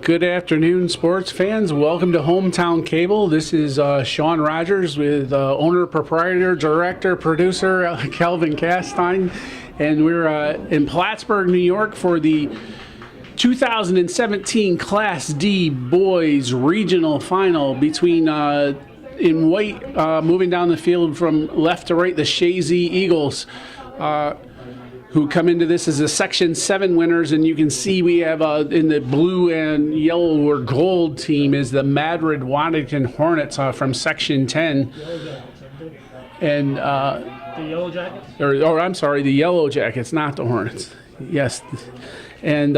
Good afternoon, sports fans. Welcome to Hometown Cable. This is Sean Rogers with owner, proprietor, director, producer Calvin Castine, and we're in Plattsburgh, New York for the 2017 Class D Boys Regional Final between, in white, moving down the field from left to right, the Chazy Eagles, who come into this as the Section 7 winners. And you can see we have in the blue and yellow or gold team is the Madrid-Waddington Hornets from Section 10. And the Yellow Jackets? Or I'm sorry, the Yellow Jackets, not the Hornets. Yes. And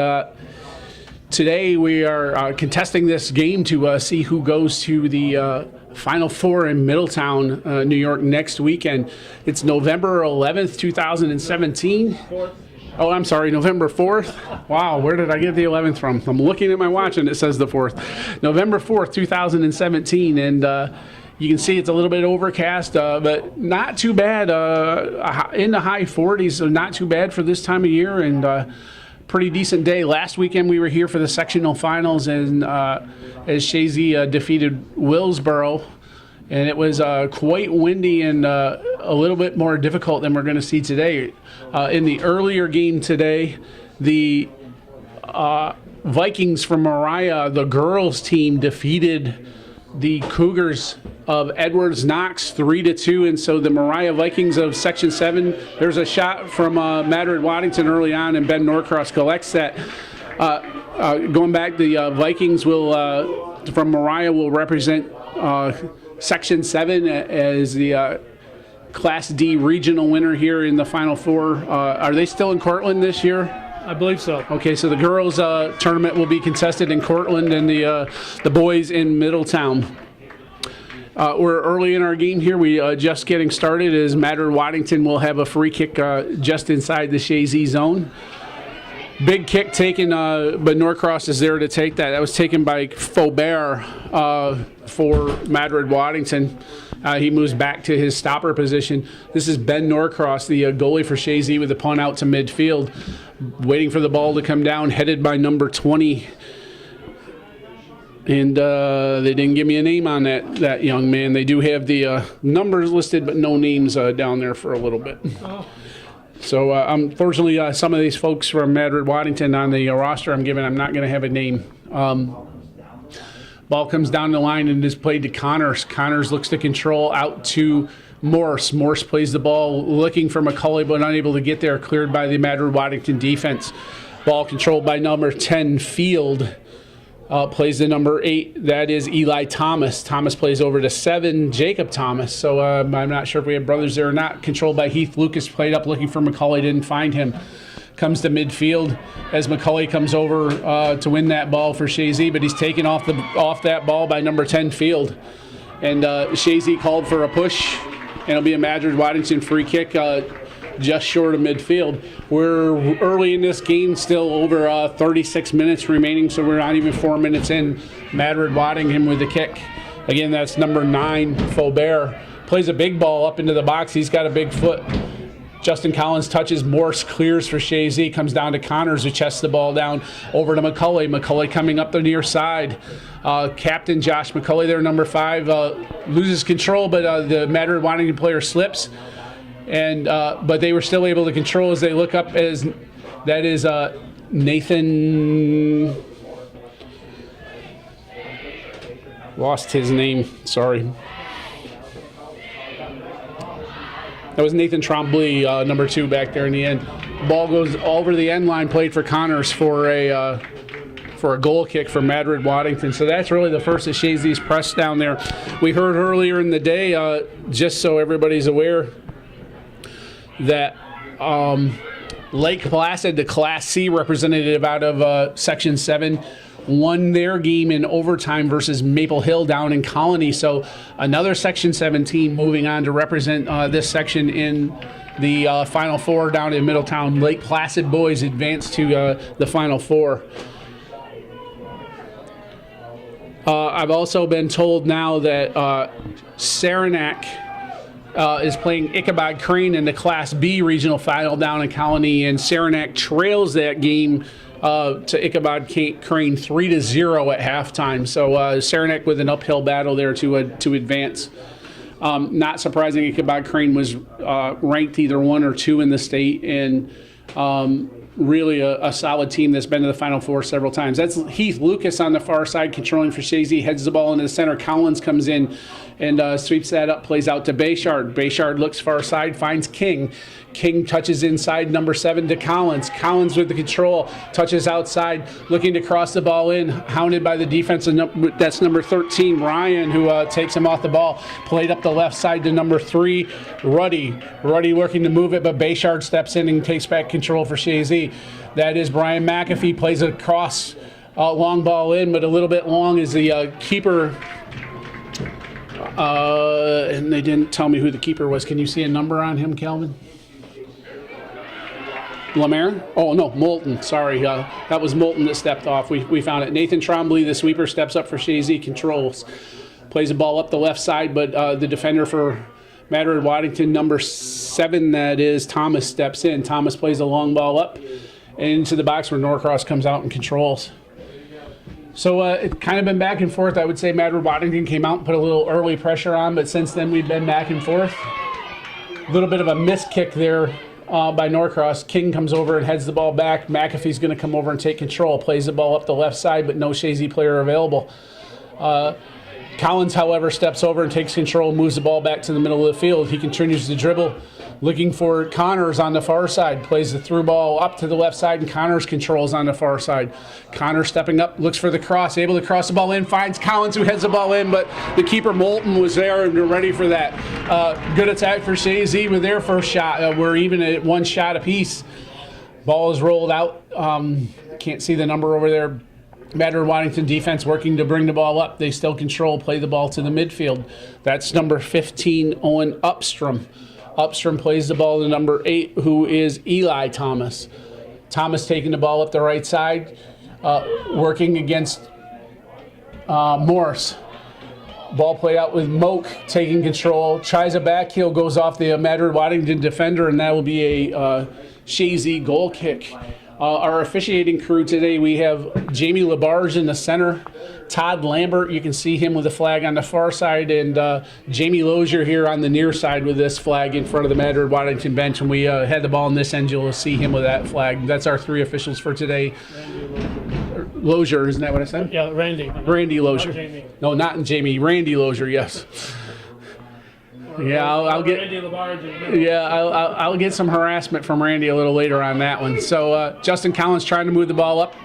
today we are contesting this game to see who goes to the Final Four in Middletown, New York next weekend. It's November 11th, 2017. 4th. Oh, I'm sorry, November 4th. Wow, where did I get the 11th from? I'm looking at my watch and it says the 4th. November 4th, 2017. And you can see it's a little bit overcast, but not too bad. In the high 40s, so not too bad for this time of year. And pretty decent day. Last weekend we were here for the sectional finals, and as Chazy defeated Willsboro, and it was quite windy and a little bit more difficult than we're going to see today. In the earlier game today, the Vikings from Mariah, the girls team, defeated the Cougars of Edwards Knox 3-2, and so the Mariah Vikings of Section 7, there's a shot from Madrid-Waddington early on, and Ben Norcross collects that. Going back, the Vikings will from Mariah will represent Section 7 as the Class D regional winner here in the Final Four. Are they still in Cortland this year? I believe so. Okay, so the girls' tournament will be contested in Cortland, and the boys in Middletown. We're early in our game here. We just getting started as Madrid-Waddington will have a free kick just inside the Chazy zone. Big kick taken, but Norcross is there to take that. That was taken by Faubert for Madrid-Waddington. He moves back to his stopper position. This is Ben Norcross, the goalie for Chazy, with the punt out to midfield, waiting for the ball to come down, headed by number 20. And they didn't give me a name on that young man. They do have the numbers listed, but no names down there for a little bit. Oh. So unfortunately, some of these folks from Madrid-Waddington on the roster I'm not going to have a name. Ball comes down the line and is played to Connors. Connors looks to control out to Morse. Morse plays the ball looking for McCulley, but unable to get there. Cleared by the Madrid-Waddington defense. Ball controlled by number 10, Field. Plays the number 8, that is Eli Thomas. Thomas plays over to 7, Jacob Thomas. So I'm not sure if we have brothers there or not. Controlled by Heath Lucas, played up looking for McCulley, didn't find him. Comes to midfield as McCulley comes over to win that ball for Chazy, but he's taken off that ball by number 10, Field. And Chazy called for a push, and it'll be a Madrid-Waddington free kick just short of midfield. We're early in this game, still over 36 minutes remaining, so we're not even 4 minutes in. Madrid-Waddington with the kick. Again, that's number 9, Faubert. Plays a big ball up into the box. He's got a big foot. Justin Collins touches, Morse clears for Chazy, comes down to Connors, who chests the ball down over to McCulley. McCulley coming up the near side. Captain Josh McCulley there, number 5, loses control, but the Madrid-Waddington player slips. And but they were still able to control as they look up as that is Nathan. Lost his name. Sorry. That was Nathan Trombley, number 2, back there in the end. Ball goes over the end line, played for Connors for a goal kick for Madrid-Waddington. So that's really the first of Chazy's press down there. We heard earlier in the day, just so everybody's aware, that Lake Placid, the Class C representative out of Section 7, won their game in overtime versus Maple Hill down in Colony. So another Section 7 team moving on to represent this section in the Final Four down in Middletown. Lake Placid boys advance to the Final Four. I've also been told now that Saranac is playing Ichabod Crane in the Class B regional final down in Colony, and Saranac trails that game to Ichabod Crane 3-0 at halftime. So Saranac with an uphill battle there to advance. Not surprising, Ichabod Crane was ranked either 1 or 2 in the state, and really a solid team that's been to the Final Four several times. That's Heath Lucas on the far side controlling for Chazy, heads the ball into the center. Collins comes in and sweeps that up, plays out to Bayshard. Bayshard looks far side, finds King. King touches inside, number 7 to Collins. Collins with the control, touches outside, looking to cross the ball in, hounded by the defense. That's number 13, Ryan, who takes him off the ball. Played up the left side to number 3, Ruddy. Ruddy working to move it, but Bayshard steps in and takes back control for Chazy. That is Brian McAfee, plays a cross, long ball in, but a little bit long as the keeper. And they didn't tell me who the keeper was. Can you see a number on him, Calvin? Lemaire? Oh, no, Moulton. Sorry. That was Moulton that stepped off. We found it. Nathan Trombley, the sweeper, steps up for Chazy, controls. Plays the ball up the left side, but the defender for Madrid-Waddington, number 7, that is Thomas, steps in. Thomas plays a long ball up and into the box where Norcross comes out and controls. So it's kind of been back and forth. I would say Madrid-Waddington came out and put a little early pressure on, but since then we've been back and forth. A little bit of a missed kick there by Norcross. King comes over and heads the ball back. McAfee's going to come over and take control. Plays the ball up the left side, but no Chazy player available. Collins, however, steps over and takes control, moves the ball back to the middle of the field. He continues to dribble, looking for Connors on the far side. Plays the through ball up to the left side, and Connors controls on the far side. Connors stepping up, looks for the cross, able to cross the ball in, finds Collins, who heads the ball in, but the keeper Moulton was there and ready for that. Good attack for Chazy with their first shot. We're even at 1 shot apiece. Ball is rolled out. Can't see the number over there. Madrid-Waddington defense working to bring the ball up. They still control, play the ball to the midfield. That's number 15, Owen Upstrom. Upstrom plays the ball to number 8, who is Eli Thomas. Thomas taking the ball up the right side, working against Morse. Ball play out with Moak taking control. Tries a back heel, goes off the Madrid-Waddington defender, and that will be a Chazy goal kick. Our officiating crew today, we have Jamie Labarge in the center, Todd Lambert, you can see him with the flag on the far side, and Jamie Lozier here on the near side with this flag in front of the Madrid-Waddington bench. When we had the ball in this end, you'll see him with that flag. That's our 3 officials for today. Lozier, isn't that what I said? Yeah, Randy. Randy Lozier. Not Jamie. No, not Jamie. Randy Lozier, yes. Yeah, I'll get. Yeah, I'll get some harassment from Randy a little later on that one. So Justin Collins trying to move the ball up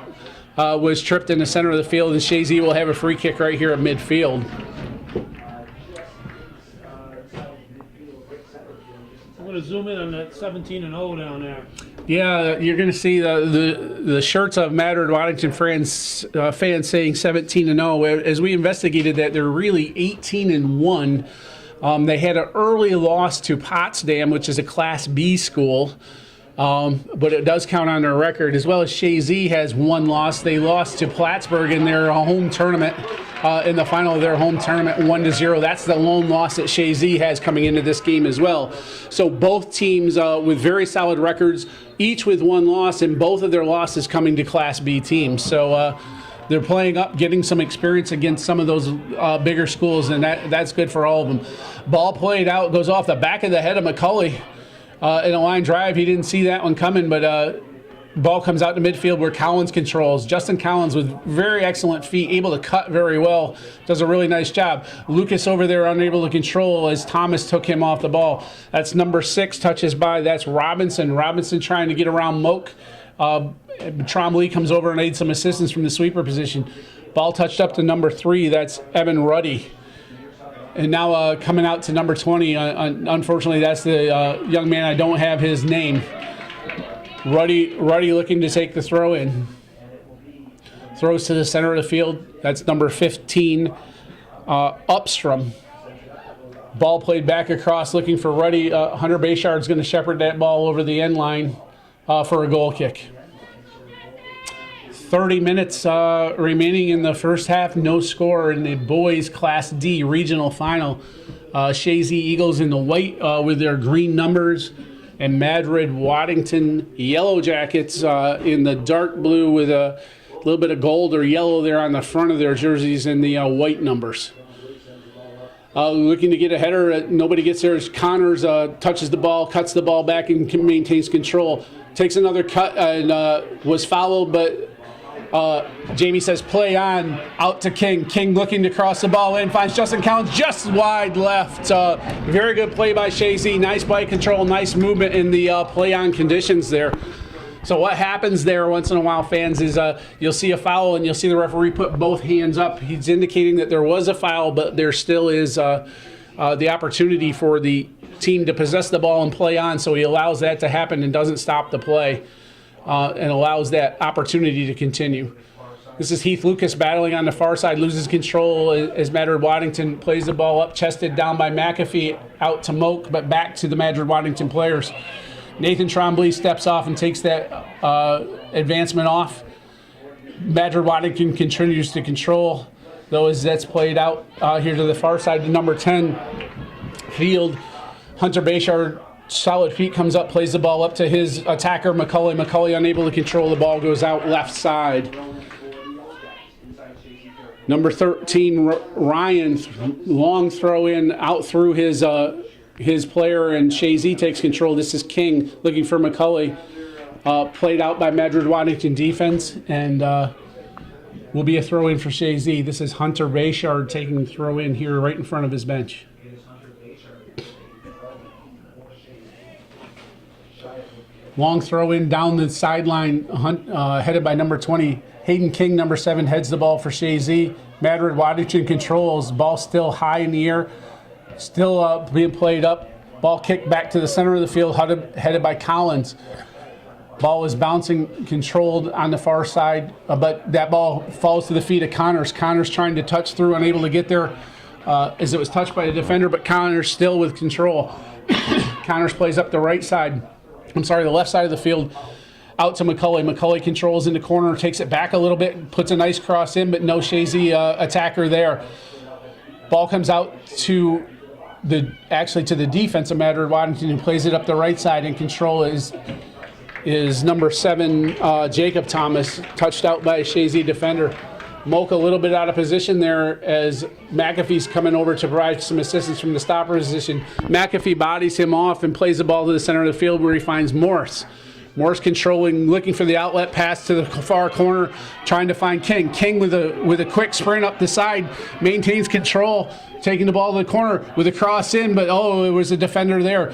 was tripped in the center of the field, and Chazy will have a free kick right here at midfield. I'm going to zoom in on that 17-0 down there. Yeah, you're going to see the shirts of Madrid-Waddington fans saying 17-0. As we investigated that, they're really 18-1. They had an early loss to Potsdam, which is a Class B school, but it does count on their record, as well as Chazy has 1 loss. They lost to Plattsburgh in their home tournament, in the final of their home tournament, 1-0. That's the lone loss that Chazy has coming into this game as well. So both teams with very solid records, each with 1 loss, and both of their losses coming to Class B teams. So they're playing up, getting some experience against some of those bigger schools, and that's good for all of them. Ball played out, goes off the back of the head of McCulley in a line drive. He didn't see that one coming, but ball comes out to midfield where Collins controls. Justin Collins with very excellent feet, able to cut very well, does a really nice job. Lucas over there unable to control as Thomas took him off the ball. That's number 6, touches by. That's Robinson. Robinson trying to get around Moak. Trombley comes over and aids some assistance from the sweeper position. Ball touched up to number 3. That's Evan Ruddy. And now coming out to number 20. Unfortunately, that's the young man. I don't have his name. Ruddy looking to take the throw in. Throws to the center of the field. That's number 15, Upstrom. Ball played back across, looking for Ruddy. Hunter Bayshard's going to shepherd that ball over the end line for a goal kick. 30 minutes remaining in the first half. No score in the boys Class D regional final. Chazy Eagles in the white with their green numbers. Madrid-Waddington in the red with their green numbers. Chazy Kick and Madrid-Waddington Yellow Jackets in the dark blue with a little bit of gold or yellow there on the front of their jerseys and the white numbers. Looking to get a header. Nobody gets there as Connors touches the ball, cuts the ball back, and maintains control. Takes another cut and was fouled, but Jamie says play on, out to King. King looking to cross the ball in, finds Justin Collins just wide left. Very good play by Chazy. Nice bite control, nice movement in the play on conditions there. So what happens there once in a while, fans, is you'll see a foul and you'll see the referee put both hands up. He's indicating that there was a foul, but there still is the opportunity for the team to possess the ball and play on. So he allows that to happen and doesn't stop the play and allows that opportunity to continue. This is Heath Lucas battling on the far side, loses control as Madrid-Waddington plays the ball up, chested down by McAfee, out to Moak, but back to the Madrid-Waddington players. Nathan Trombley steps off and takes that advancement off. Madrid-Waddington continues to control, though, as that's played out here to the far side to number 10 field. Hunter Bayshard, solid feet, comes up, plays the ball up to his attacker, McCulley. McCulley unable to control the ball, goes out left side. Number 13, Ryan, long throw in out through his player, and Chazy takes control. This is King looking for McCulley. Played out by Madrid-Waddington defense, and will be a throw in for Chazy. This is Hunter Bayshard taking the throw in here right in front of his bench. Long throw in down the sideline, headed by number 20. Hayden King, number 7, heads the ball for Chazy. Madrid-Waddington controls. Ball still high in the air. Still being played up. Ball kicked back to the center of the field, headed by Collins. Ball is bouncing, controlled on the far side, but that ball falls to the feet of Connors. Connors trying to touch through, unable to get there as it was touched by the defender, but Connors still with control. Connors plays up the right side. The left side of the field, out to McCulley. McCulley controls in the corner, takes it back a little bit, puts a nice cross in, but no Chazy attacker there. Ball comes out to the defense of Madrid-Waddington, who plays it up the right side. In control is number 7, Jacob Thomas, touched out by a Chazy defender. Moak a little bit out of position there as McAfee's coming over to provide some assistance from the stopper position. McAfee bodies him off and plays the ball to the center of the field where he finds Morse. Morse controlling, looking for the outlet pass to the far corner, trying to find King. King with a quick sprint up the side, maintains control, taking the ball to the corner with a cross in, but it was a defender there.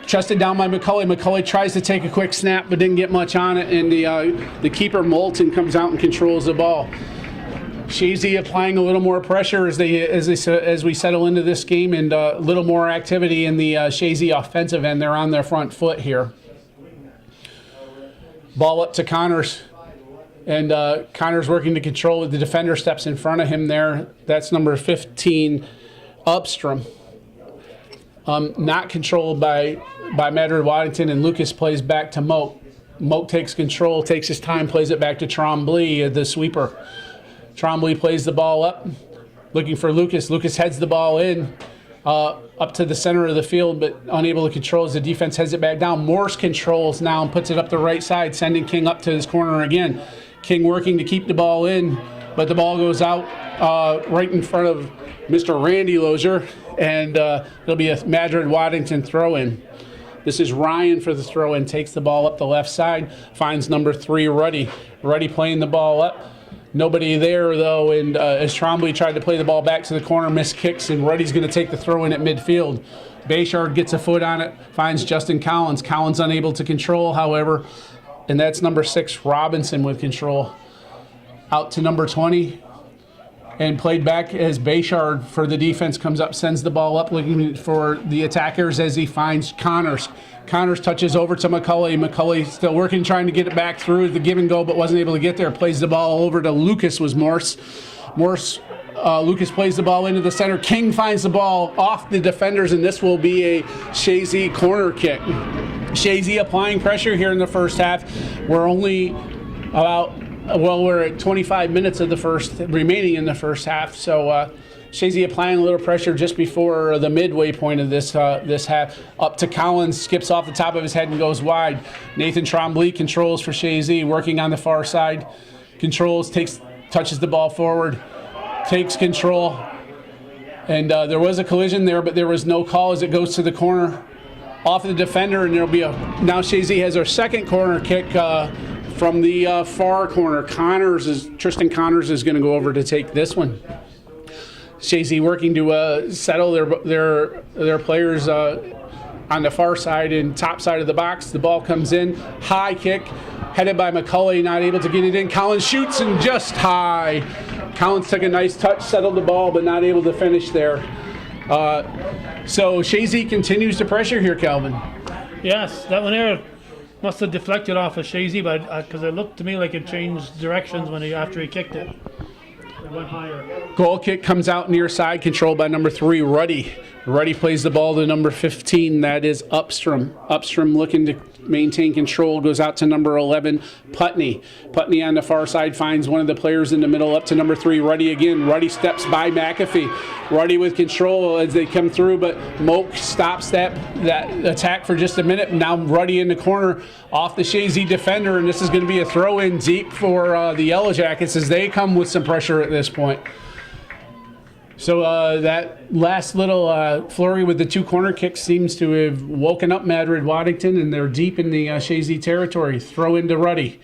Chested down by McCulley. McCulley tries to take a quick snap, but didn't get much on it, and the keeper Moulton comes out and controls the ball. Chazy applying a little more pressure as we settle into this game, and a little more activity in the Chazy offensive end. They're on their front foot here. Ball up to Connors, and Connors working to control it. The defender steps in front of him there. That's number 15, Upstrom. Not controlled by Madrid-Waddington, and Lucas plays back to Moak. Moak takes control, takes his time, plays it back to Trombley, the sweeper. Trombley plays the ball up, looking for Lucas. Lucas heads the ball in, up to the center of the field, but unable to control as the defense heads it back down. Morse controls now and puts it up the right side, sending King up to his corner again. King working to keep the ball in, but the ball goes out right in front of Mr. Randy Lozier, and it'll be a Madrid-Waddington throw-in. This is Ryan for the throw-in, takes the ball up the left side, finds number 3, Ruddy. Ruddy playing the ball up. Nobody there, though, and as Trombley tried to play the ball back to the corner, missed kicks, and Ruddy's going to take the throw-in at midfield. Bayshard gets a foot on it, finds Justin Collins. Collins unable to control, however, and that's number 6, Robinson, with control. Out to number 20, and played back as Bayshard for the defense comes up, sends the ball up, looking for the attackers as he finds Connors. Connors touches over to McCulley. McCulley still working, trying to get it back through the give and go, but wasn't able to get there. Plays the ball over to Lucas, was Morse. Lucas plays the ball into the center. King finds the ball off the defenders, and this will be a Chazy corner kick. Chazy applying pressure here in the first half. We're only we're at 25 minutes of the first remaining in the first half, so Chazy applying a little pressure just before the midway point of this half. Up to Collins, skips off the top of his head and goes wide. Nathan Trombley controls for Chazy, working on the far side. Controls, touches the ball forward, takes control. And there was a collision there, but there was no call as it goes to the corner. Off the defender, and there'll be now Chazy has our second corner kick from the far corner. Tristan Connors is going to go over to take this one. Chazy working to settle their players on the far side and top side of the box. The ball comes in, high kick, headed by McCulley, not able to get it in. Collins shoots and just high. Collins took a nice touch, settled the ball, but not able to finish there. So Chazy continues to pressure here, Calvin. Yes, that one there must have deflected off of Chazy, but because it looked to me like it changed directions after he kicked it. It went higher. Goal kick comes out near side, controlled by number 3, Ruddy. Ruddy plays the ball to number 15, that is Upstrom. Upstrom looking to maintain control, goes out to number 11, Putney. Putney on the far side finds one of the players in the middle, up to number 3, Ruddy again. Ruddy steps by McAfee. Ruddy with control as they come through, but Moak stops that attack for just a minute. Now Ruddy in the corner off the Chazy defender, and this is going to be a throw-in deep for the Yellow Jackets as they come with some pressure at this point. So that last little flurry with the 2 corner kicks seems to have woken up Madrid-Waddington, and they're deep in the Chazy territory. Throw into Ruddy.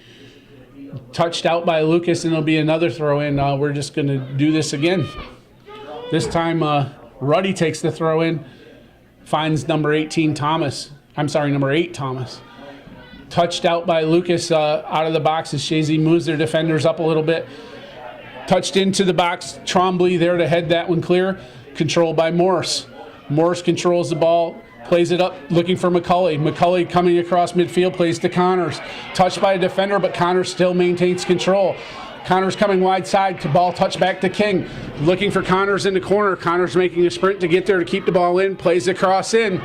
Touched out by Lucas, and it'll be another throw in. We're just going to do this again. This time Ruddy takes the throw in, finds number 18 Thomas. I'm sorry, number 8 Thomas. Touched out by Lucas out of the box as Chazy moves their defenders up a little bit. Touched into the box, Trombley there to head that one clear. Controlled by Morse. Morse controls the ball, plays it up, looking for McCulley. McCulley coming across midfield, plays to Connors. Touched by a defender, but Connors still maintains control. Connors coming wide side, ball touch back to King. Looking for Connors in the corner. Connors making a sprint to get there to keep the ball in, plays the cross in.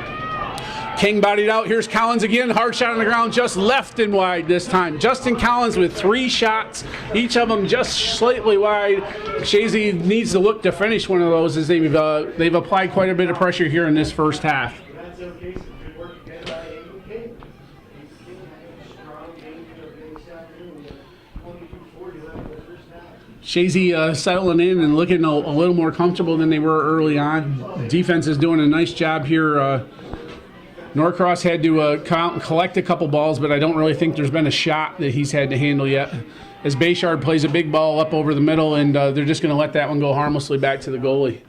King bodied out. Here's Collins again. Hard shot on the ground, just left and wide this time. Justin Collins with 3 shots, each of them just slightly wide. Chazy needs to look to finish one of those as they've applied quite a bit of pressure here in this first half. Chazy settling in and looking a little more comfortable than they were early on. Defense is doing a nice job here. Norcross had to collect a couple balls, but I don't really think there's been a shot that he's had to handle yet. As Bayshard plays a big ball up over the middle, and they're just going to let that one go harmlessly back to the goalie.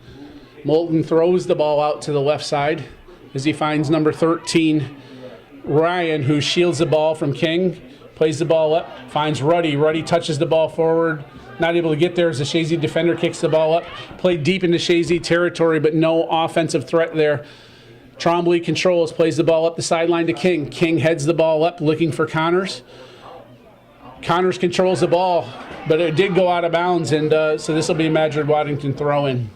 Moulton throws the ball out to the left side as he finds number 13, Ryan, who shields the ball from King. Plays the ball up, finds Ruddy. Ruddy touches the ball forward. Not able to get there as the Chazy defender kicks the ball up. Played deep into Chazy territory, but no offensive threat there. Trombley controls, plays the ball up the sideline to King. King heads the ball up, looking for Connors. Connors controls the ball, but it did go out of bounds, and so this will be a Madrid-Waddington throw-in.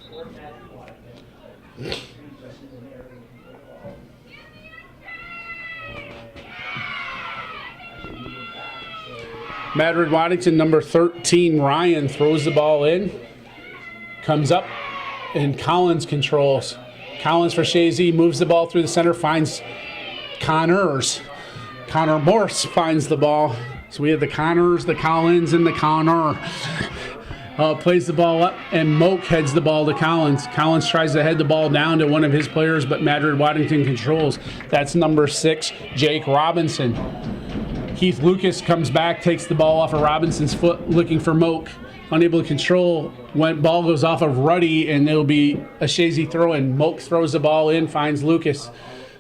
Madrid-Waddington, number 13, Ryan, throws the ball in. Comes up, and Collins controls. Collins for Chazy, moves the ball through the center, finds Connors. Connor Morse finds the ball. So we have the Connors, the Collins, and the Connor. Plays the ball up, and Moak heads the ball to Collins. Collins tries to head the ball down to one of his players, but Madrid-Waddington controls. That's number 6, Jake Robinson. Keith Lucas comes back, takes the ball off of Robinson's foot, looking for Moak. Unable to control when ball goes off of Ruddy, and it'll be a Chazy throw-in. Moak throws the ball in, finds Lucas.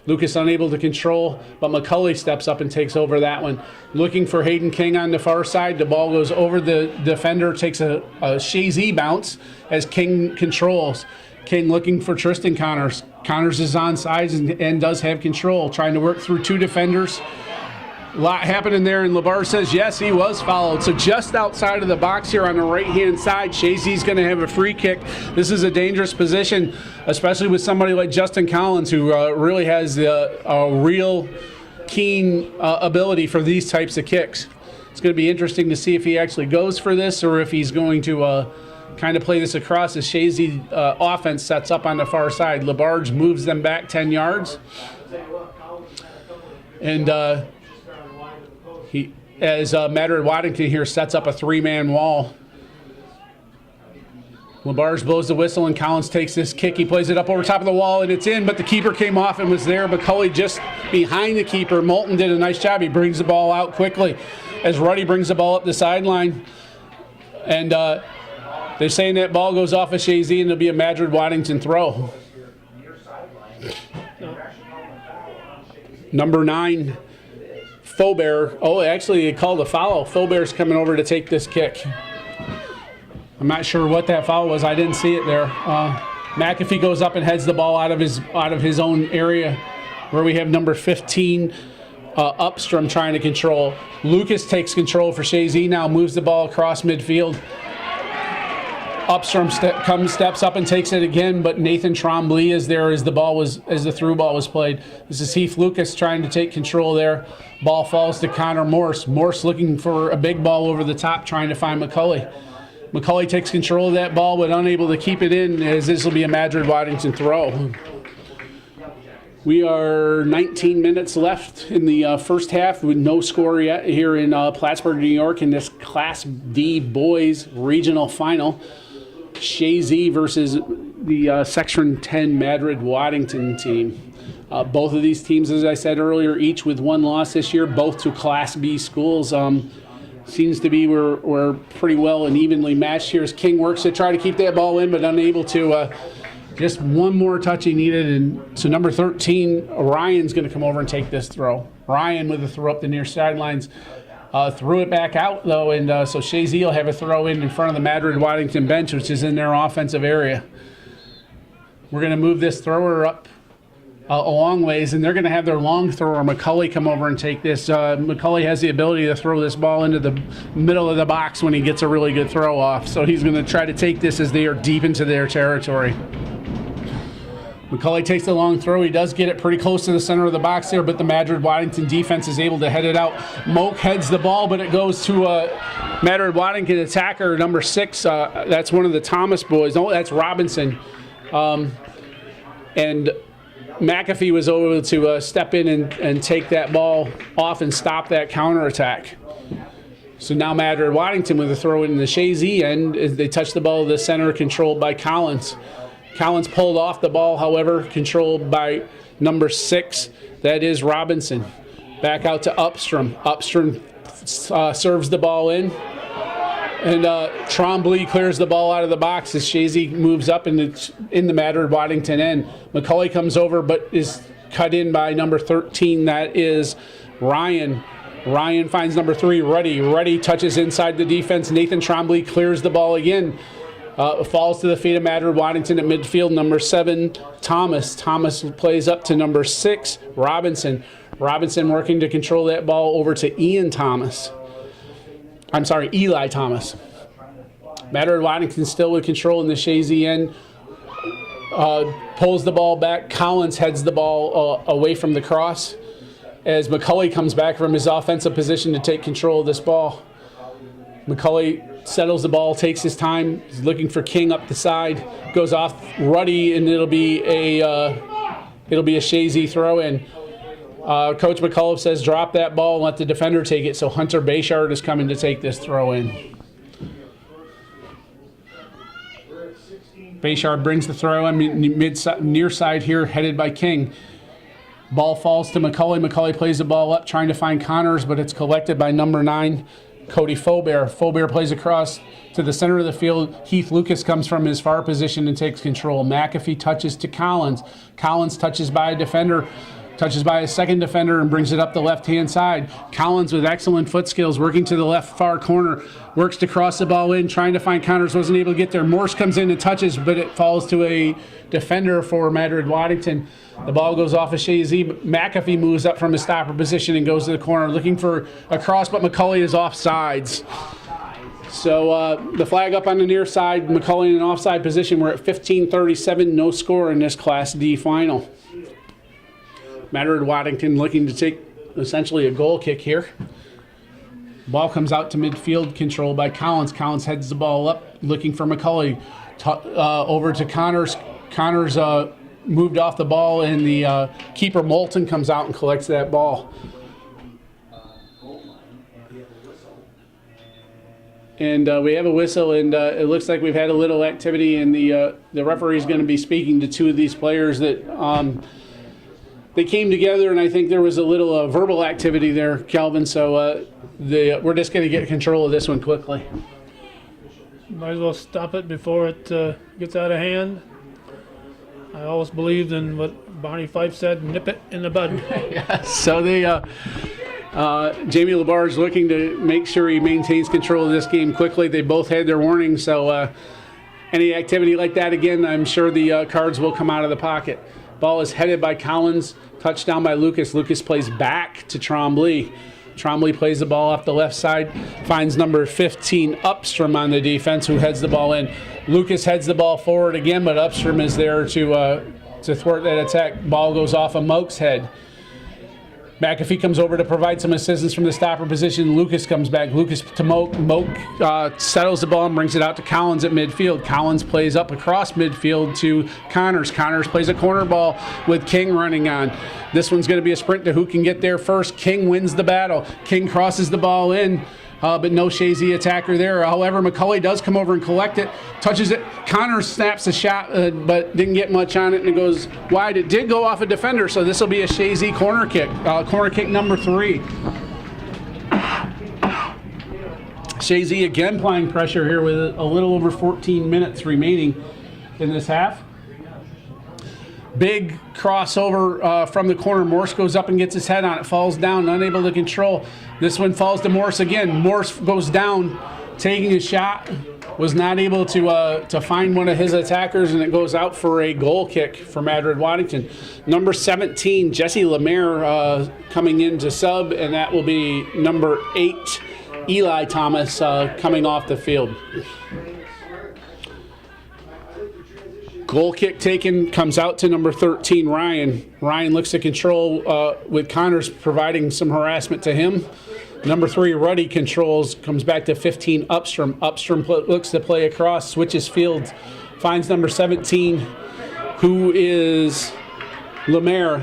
Lucas unable to control, but McCulley steps up and takes over that one. Looking for Hayden King on the far side. The ball goes over the defender, takes a Chazy bounce as King controls. King looking for Tristan Connors. Connors is on sides and does have control, trying to work through 2 defenders. A lot happening there, and LeBar says yes, he was fouled. So just outside of the box here on the right-hand side, Chazy's going to have a free kick. This is a dangerous position, especially with somebody like Justin Collins, who really has a real keen ability for these types of kicks. It's going to be interesting to see if he actually goes for this or if he's going to kind of play this across as Chazy offense sets up on the far side. LaBarge moves them back 10 yards. And as Madrid-Waddington here sets up a 3-man wall. LaBarge blows the whistle, and Collins takes this kick. He plays it up over top of the wall, and it's in, but the keeper came off and was there. McCulley just behind the keeper. Moulton did a nice job. He brings the ball out quickly as Ruddy brings the ball up the sideline. And they're saying that ball goes off of Chazy, and it'll be a Madrid-Waddington throw. Number 9, Faubert. Oh, actually, they called a foul. Faubert's coming over to take this kick. I'm not sure what that foul was. I didn't see it there. McAfee goes up and heads the ball out of his own area, where we have number 15, Upstrom, trying to control. Lucas takes control for Chazy now, moves the ball across midfield. Upstrom steps up and takes it again, but Nathan Trombley is there as the through ball was played. This is Heath Lucas trying to take control there. Ball falls to Connor Morse. Morse looking for a big ball over the top, trying to find McCulley. McCulley takes control of that ball, but unable to keep it in, as this will be a Madrid-Waddington throw. We are 19 minutes left in the first half with no score yet here in Plattsburgh, New York, in this Class D boys regional final. Chazy versus the Section 10 Madrid-Waddington team. Both of these teams, as I said earlier, each with one loss this year, both to Class B schools. Seems to be we're pretty well and evenly matched here as King works to try to keep that ball in, but unable to. Just one more touch he needed, and so number 13, Ryan's going to come over and take this throw. Ryan with a throw up the near sidelines. Threw it back out, though, and so Chazy will have a throw in front of the Madrid-Waddington bench, which is in their offensive area. We're going to move this thrower up a long ways, and they're going to have their long thrower, McCulley, come over and take this. McCulley has the ability to throw this ball into the middle of the box when he gets a really good throw off, so he's going to try to take this as they are deep into their territory. McCulley takes the long throw. He does get it pretty close to the center of the box there, but the Madrid-Waddington defense is able to head it out. Moak heads the ball, but it goes to Madrid-Waddington attacker, number 6. That's one of the Thomas boys. No, that's Robinson. And McAfee was able to step in and take that ball off and stop that counterattack. So now Madrid-Waddington with a throw in the Chazy end. They touch the ball to the center, controlled by Collins. Collins pulled off the ball, however, controlled by number 6. That is Robinson. Back out to Upstrom. Upstrom serves the ball in. And Trombley clears the ball out of the box as Chazy moves up and it's in the Madrid-Waddington end. McCulley comes over but is cut in by number 13. That is Ryan. Ryan finds number 3, Ruddy. Ruddy touches inside the defense. Nathan Trombley clears the ball again. Falls to the feet of Madrid-Waddington at midfield. Number 7, Thomas. Thomas plays up to number 6, Robinson. Robinson working to control that ball over to Eli Thomas. Madrid-Waddington still with control in the Chazy end. Pulls the ball back. Collins heads the ball away from the cross as McCulley comes back from his offensive position to take control of this ball. McCulley settles the ball, takes his time. He's looking for King up the side. Goes off Ruddy, and it'll be a Chazy throw in. Coach McCullough says drop that ball and let the defender take it. So Hunter Bayshard is coming to take this throw in. Bayshard brings the throw in near side here, headed by King. Ball falls to McCulley. McCulley plays the ball up, trying to find Connors, but it's collected by number 9. Cody Faubert. Faubert plays across to the center of the field. Heath Lucas comes from his far position and takes control. McAfee touches to Collins. Collins touches by a defender, touches by a second defender and brings it up the left-hand side. Collins with excellent foot skills, working to the left far corner, works to cross the ball in, trying to find Connors, wasn't able to get there. Morse comes in and touches, but it falls to a defender for Madrid-Waddington. The ball goes off of Chazy. McAfee moves up from his stopper position and goes to the corner, looking for a cross, but McCulley is offsides. So the flag up on the near side, McCulley in an offside position. We're at 15:37, no score in this Class D final. Madrid-Waddington looking to take essentially a goal kick here. Ball comes out to midfield, controlled by Collins. Collins heads the ball up, looking for McCulley. Over to Connors. Connors moved off the ball, and the keeper Moulton comes out and collects that ball. And we have a whistle, and it looks like we've had a little activity, and the referee is going to be speaking to two of these players that they came together, and I think there was a little verbal activity there, Calvin. So we're just going to get control of this one quickly. Might as well stop it before it gets out of hand. I always believed in what Barney Fife said, nip it in the bud. So they, Jamie Labarge is looking to make sure he maintains control of this game quickly. They both had their warning, so any activity like that again, I'm sure the cards will come out of the pocket. Ball is headed by Collins, touchdown by Lucas. Lucas plays back to Trombley. Trombley plays the ball off the left side, finds number 15 Upstrom on the defense, who heads the ball in. Lucas heads the ball forward again, but Upstrom is there to thwart that attack. Ball goes off of Moak's head. McAfee comes over to provide some assistance from the stopper position. Lucas comes back. Lucas to Moak. Moak settles the ball and brings it out to Collins at midfield. Collins plays up across midfield to Connors. Connors plays a corner ball with King running on. This one's going to be a sprint to who can get there first. King wins the battle. King crosses the ball in. But no Chazy attacker there. However, McCulley does come over and collect it, touches it. Connors snaps a shot, but didn't get much on it, and it goes wide. It did go off a defender, so this will be a Chazy corner kick. Corner kick number 3. Chazy again applying pressure here with a little over 14 minutes remaining in this half. Big crossover from the corner. Morse goes up and gets his head on it. Falls down, unable to control. This one falls to Morse again. Morse goes down, taking a shot. Was not able to find one of his attackers, and it goes out for a goal kick for Madrid-Waddington. Number 17, Jesse Lemaire coming in to sub, and that will be number 8, Eli Thomas coming off the field. Goal kick taken, comes out to number 13, Ryan. Ryan looks to control with Connors providing some harassment to him. Number 3, Ruddy controls, comes back to 15, Upstrom. Upstrom looks to play across, switches fields, finds number 17, who is Lemaire.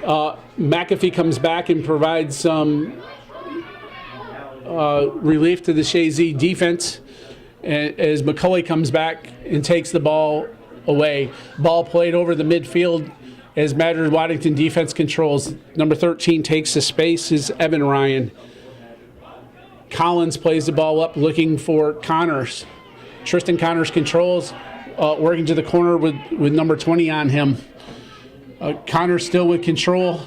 McAfee comes back and provides some relief to the Chazy defense as McCulley comes back and takes the ball away. Ball played over the midfield as Madrid-Waddington defense controls. Number 13 takes the space is Evan Ryan. Collins plays the ball up looking for Connors. Tristan Connors controls, working to the corner with number 20 on him. Connors still with control.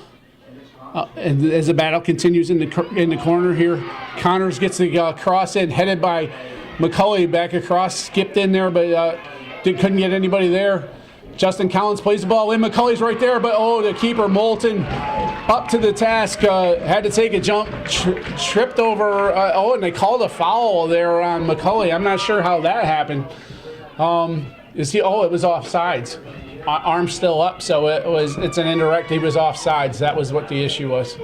And as the battle continues in the corner here, Connors gets the cross in, headed by McCulley back across, skipped in there, but couldn't get anybody there. Justin Collins plays the ball in. McCulley's right there, but the keeper Moulton up to the task, had to take a jump, tripped over. And they called a foul there on McCulley. I'm not sure how that happened. It was offsides. Arm still up, so it's an indirect. He was offsides. That was what the issue was.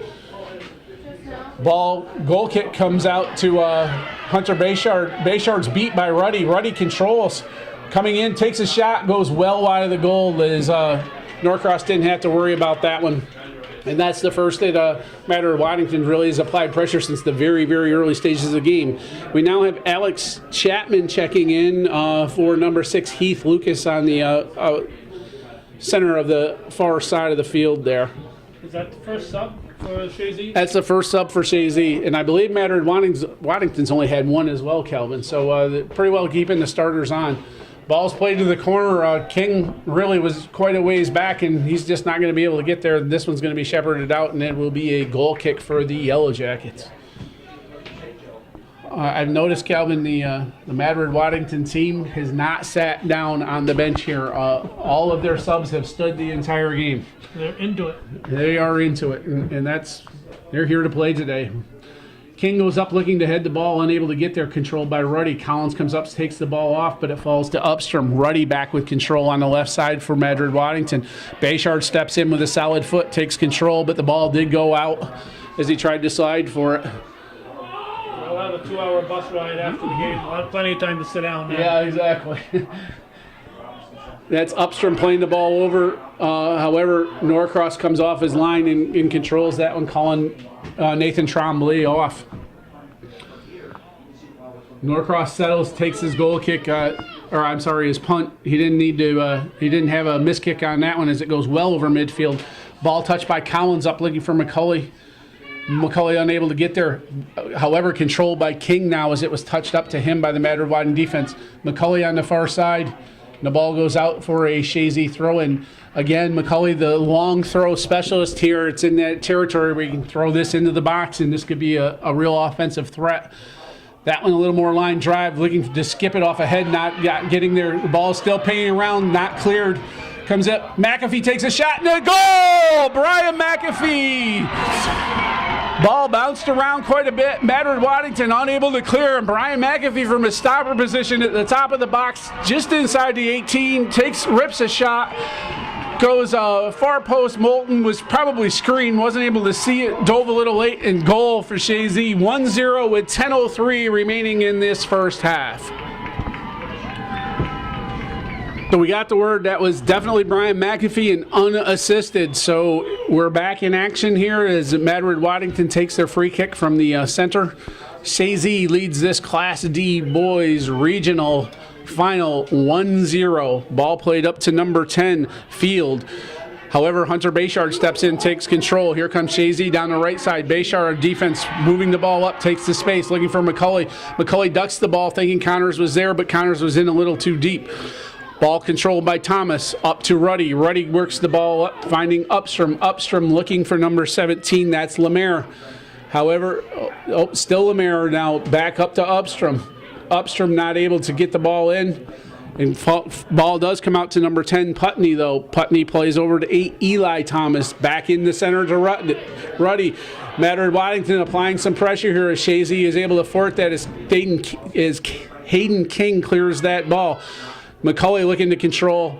Goal kick comes out to Hunter Bayshard. Bayshard's beat by Ruddy. Ruddy controls. Coming in, takes a shot, goes well wide of the goal as Norcross didn't have to worry about that one. And that's the first that Madrid-Waddington really has applied pressure since the very, very early stages of the game. We now have Alex Chapman checking in for number 6, Heath Lucas, on the center of the far side of the field there. Is that the first sub for Chazy? That's the first sub for Chazy, and I believe Madrid-Waddington's only had one as well, Kelvin. So pretty well keeping the starters on. Ball's played to the corner. King really was quite a ways back, and he's just not going to be able to get there. This one's going to be shepherded out, and it will be a goal kick for the Yellow Jackets. I've noticed, Calvin, the Madrid-Waddington team has not sat down on the bench here. All of their subs have stood the entire game. They're into it. They are into it, and they're here to play today. King goes up looking to head the ball, unable to get there, controlled by Ruddy. Collins comes up, takes the ball off, but it falls to Upstrom. Ruddy back with control on the left side for Madrid-Waddington. Bayshard steps in with a solid foot, takes control, but the ball did go out as he tried to slide for it. have a 2-hour bus ride after the game. I'll have plenty of time to sit down there. Yeah, exactly. That's Upstrom playing the ball over. However, Norcross comes off his line and controls that one, calling Nathan Trombley off. Norcross settles, takes his goal kick, his punt. He didn't need to. He didn't have a miss kick on that one as it goes well over midfield. Ball touched by Collins, up looking for McCulley. McCulley unable to get there. However, controlled by King now as it was touched up to him by the Madrid-Waddington defense. McCulley on the far side. The ball goes out for a Chazy throw-in. Again, McCulley, the long throw specialist here. It's in that territory where you can throw this into the box, and this could be a real offensive threat. That one a little more line drive, looking to skip it off ahead, not getting there. The ball is still pinging around, not cleared. Comes up, McAfee takes a shot, and a goal! Brian McAfee! Ball bounced around quite a bit. Madrid-Waddington unable to clear, and Brian McAfee from his stopper position at the top of the box, just inside the 18, rips a shot. Goes far post. Moulton was probably screened, wasn't able to see it, dove a little late, and goal for Chazy. 1-0 with 10:03 remaining in this first half. So we got the word that was definitely Brian McAfee and unassisted. So we're back in action here as Madrid-Waddington takes their free kick from the center. Chazy leads this Class D boys regional final 1-0. Ball played up to number 10, Field. However, Hunter Bayshard steps in, takes control. Here comes Chazy down the right side. Bayshard defense moving the ball up, takes the space, looking for McCulley. McCulley ducks the ball, thinking Connors was there, but Connors was in a little too deep. Ball controlled by Thomas, up to Ruddy. Ruddy works the ball up, finding Upstrom. Upstrom looking for number 17, that's Lemaire. However, still Lemaire now, back up to Upstrom. Upstrom not able to get the ball in. And ball does come out to number 10, Putney, though. Putney plays over to 8, Eli Thomas. Back in the center to Ruddy. Madrid-Waddington applying some pressure here as Chazy is able to thwart that as Hayden King clears that ball. McCulley looking to control.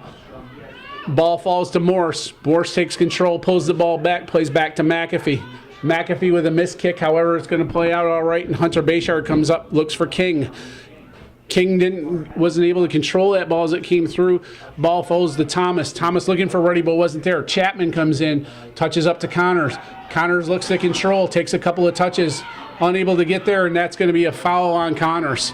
Ball falls to Morse. Morse takes control, pulls the ball back, plays back to McAfee. McAfee with a missed kick, however, it's going to play out all right, and Hunter Bayshard comes up, looks for King. King wasn't able to control that ball as it came through. Ball falls to Thomas. Thomas looking for Ruddy, but wasn't there. Chapman comes in, touches up to Connors. Connors looks to control, takes a couple of touches, unable to get there, and that's going to be a foul on Connors.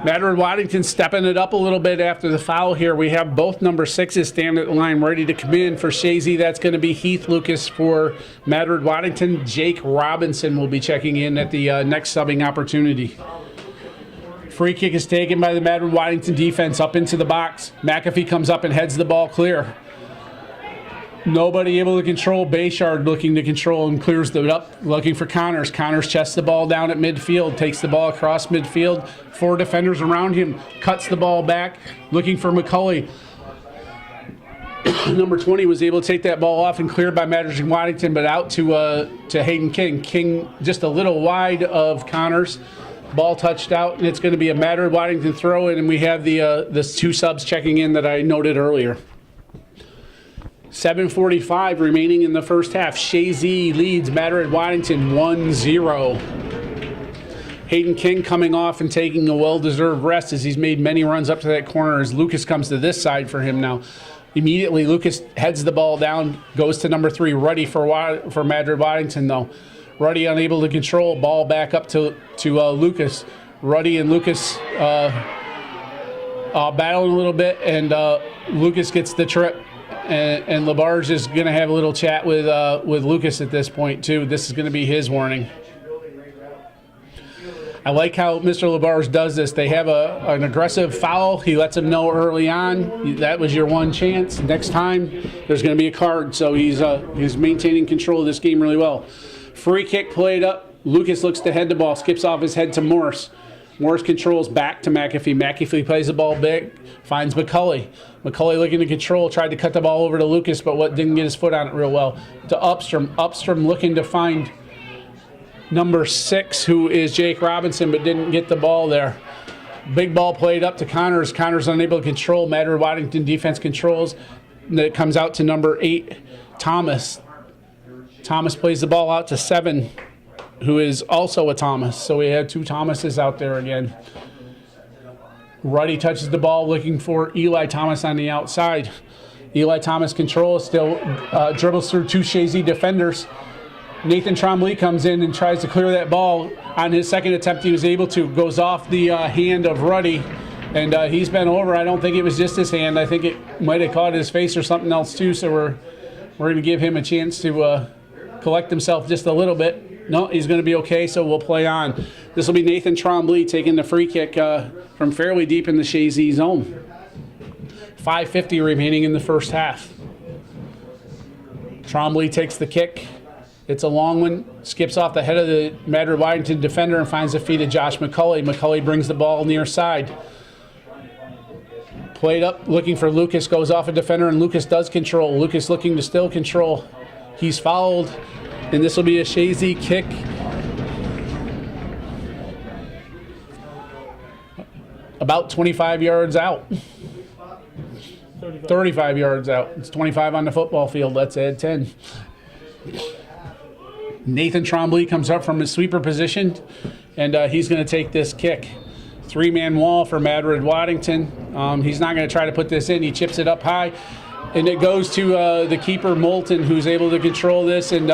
Madrid-Waddington stepping it up a little bit after the foul here. We have both number 6s standing at the line ready to come in for Chazy. That's going to be Heath Lucas for Madrid-Waddington. Jake Robinson will be checking in at the next subbing opportunity. Free kick is taken by the Madrid-Waddington defense up into the box. McAfee comes up and heads the ball clear. Nobody able to control. Bayshard looking to control and clears it up, looking for Connors. Connors chests the ball down at midfield, takes the ball across midfield. 4 defenders around him, cuts the ball back, looking for McCulley. Number 20 was able to take that ball off and cleared by Madrid-Waddington, but out to Hayden King. King just a little wide of Connors. Ball touched out, and it's going to be a Madrid-Waddington throw in, and we have the 2 subs checking in that I noted earlier. 7:45 remaining in the first half. Chazy leads Madrid-Waddington 1-0. Hayden King coming off and taking a well-deserved rest as he's made many runs up to that corner as Lucas comes to this side for him now. Immediately, Lucas heads the ball down, goes to number 3, Ruddy for Madrid-Waddington, though. Ruddy unable to control, ball back up to Lucas. Ruddy and Lucas battling a little bit, and Lucas gets the trip. And Labarge is going to have a little chat with Lucas at this point, too. This is going to be his warning. I like how Mr. Labarge does this. They have an aggressive foul. He lets them know early on, that was your one chance. Next time, there's going to be a card. So he's maintaining control of this game really well. Free kick played up. Lucas looks to head the ball, skips off his head to Morse. Morse controls back to McAfee. McAfee plays the ball big, finds McCulley. McCulley looking to control, tried to cut the ball over to Lucas, but didn't get his foot on it real well. To Upstrom. Upstrom looking to find number 6, who is Jake Robinson, but didn't get the ball there. Big ball played up to Connors. Connors unable to control. Madrid-Waddington defense controls. And it comes out to number 8, Thomas. Thomas plays the ball out to 7. who is also a Thomas. So we have two Thomases out there again. Ruddy touches the ball looking for Eli Thomas on the outside. Eli Thomas controls, still dribbles through two Chazy defenders. Nathan Trombley comes in and tries to clear that ball. On his second attempt, he was able to. Goes off the hand of Ruddy, and he's bent over. I don't think it was just his hand. I think it might have caught his face or something else too. So we're going to give him a chance to collect himself just a little bit. No, he's going to be okay, so we'll play on. This will be Nathan Trombley taking the free kick from fairly deep in the Chazy zone. 5:50 remaining in the first half. Trombley takes the kick. It's a long one. Skips off the head of the Madrid-Waddington defender and finds the feet of Josh McCulley. McCulley brings the ball near side. Played up, looking for Lucas. Goes off a defender, and Lucas does control. Lucas looking to still control. He's fouled, and this will be a Chazy kick. About 25 yards out. 35 yards out. It's 25 on the football field. Let's add 10. Nathan Trombley comes up from his sweeper position, and he's going to take this kick. Three-man wall for Madrid-Waddington. He's not going to try to put this in. He chips it up high, and it goes to the keeper, Moulton, who's able to control this, and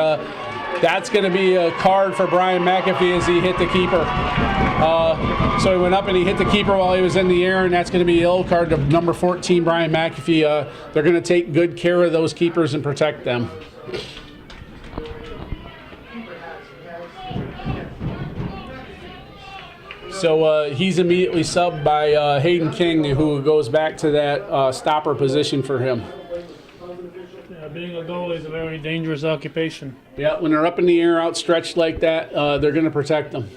that's going to be a card for Brian McAfee as he hit the keeper. So he went up and he hit the keeper while he was in the air, and that's going to be a yellow card to number 14, Brian McAfee. They're going to take good care of those keepers and protect them. So he's immediately subbed by Hayden King, who goes back to that stopper position for him. Yeah, being a goalie is a very dangerous occupation. Yeah, when they're up in the air, outstretched like that, they're going to protect them.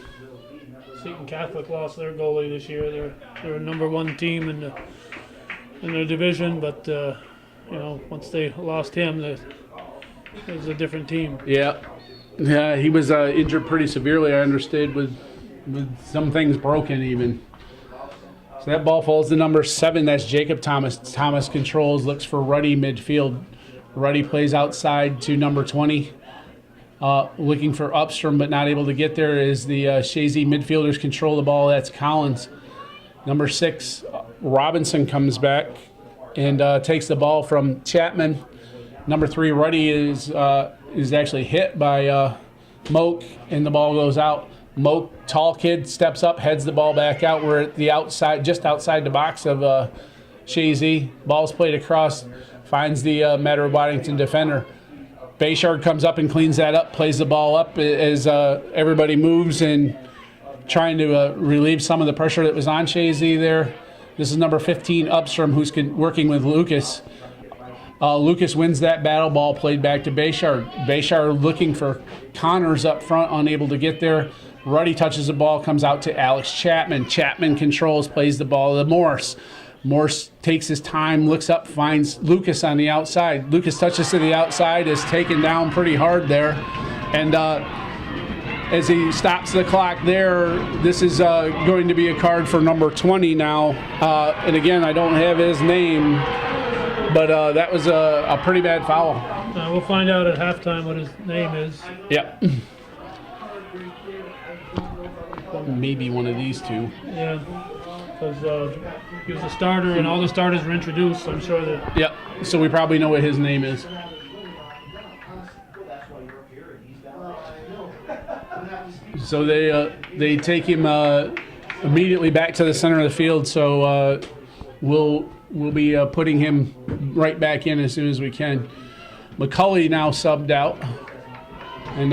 Seton Catholic lost their goalie this year. They're a number one team in the division, but once they lost him, it was a different team. Yeah, he was injured pretty severely, I understood, with some things broken even. So that ball falls to number 7. That's Jacob Thomas. Thomas controls, looks for Ruddy midfield. Ruddy plays outside to number 20. Looking for Upstrom, but not able to get there as the Chazy midfielders control the ball. That's Collins. Number 6, Robinson comes back and takes the ball from Chapman. Number 3, Ruddy is actually hit by Moak, and the ball goes out. Moak, tall kid, steps up, heads the ball back out. We're at the outside, just outside the box of Chazy. Ball's played across, finds the Madrid-Waddington defender. Bayshard comes up and cleans that up, plays the ball up as everybody moves and trying to relieve some of the pressure that was on Chazy there. This is number 15, Upstrom, who's working with Lucas. Lucas wins that battle. Ball played back to Bayshard. Bayshard looking for Connors up front, unable to get there. Ruddy touches the ball, comes out to Alex Chapman. Chapman controls, plays the ball to Morse. Morse takes his time, looks up, finds Lucas on the outside. Lucas touches to the outside, is taken down pretty hard there. And as he stops the clock there, this is going to be a card for number 20 now. And again, I don't have his name, but that was a pretty bad foul. We'll find out at halftime what his name is. Yep. Maybe one of these two. Yeah, because he was a starter and all the starters were introduced, so I'm sure that... Yep, so we probably know what his name is. So they take him immediately back to the center of the field, so we'll be putting him right back in as soon as we can. McCulley now subbed out. And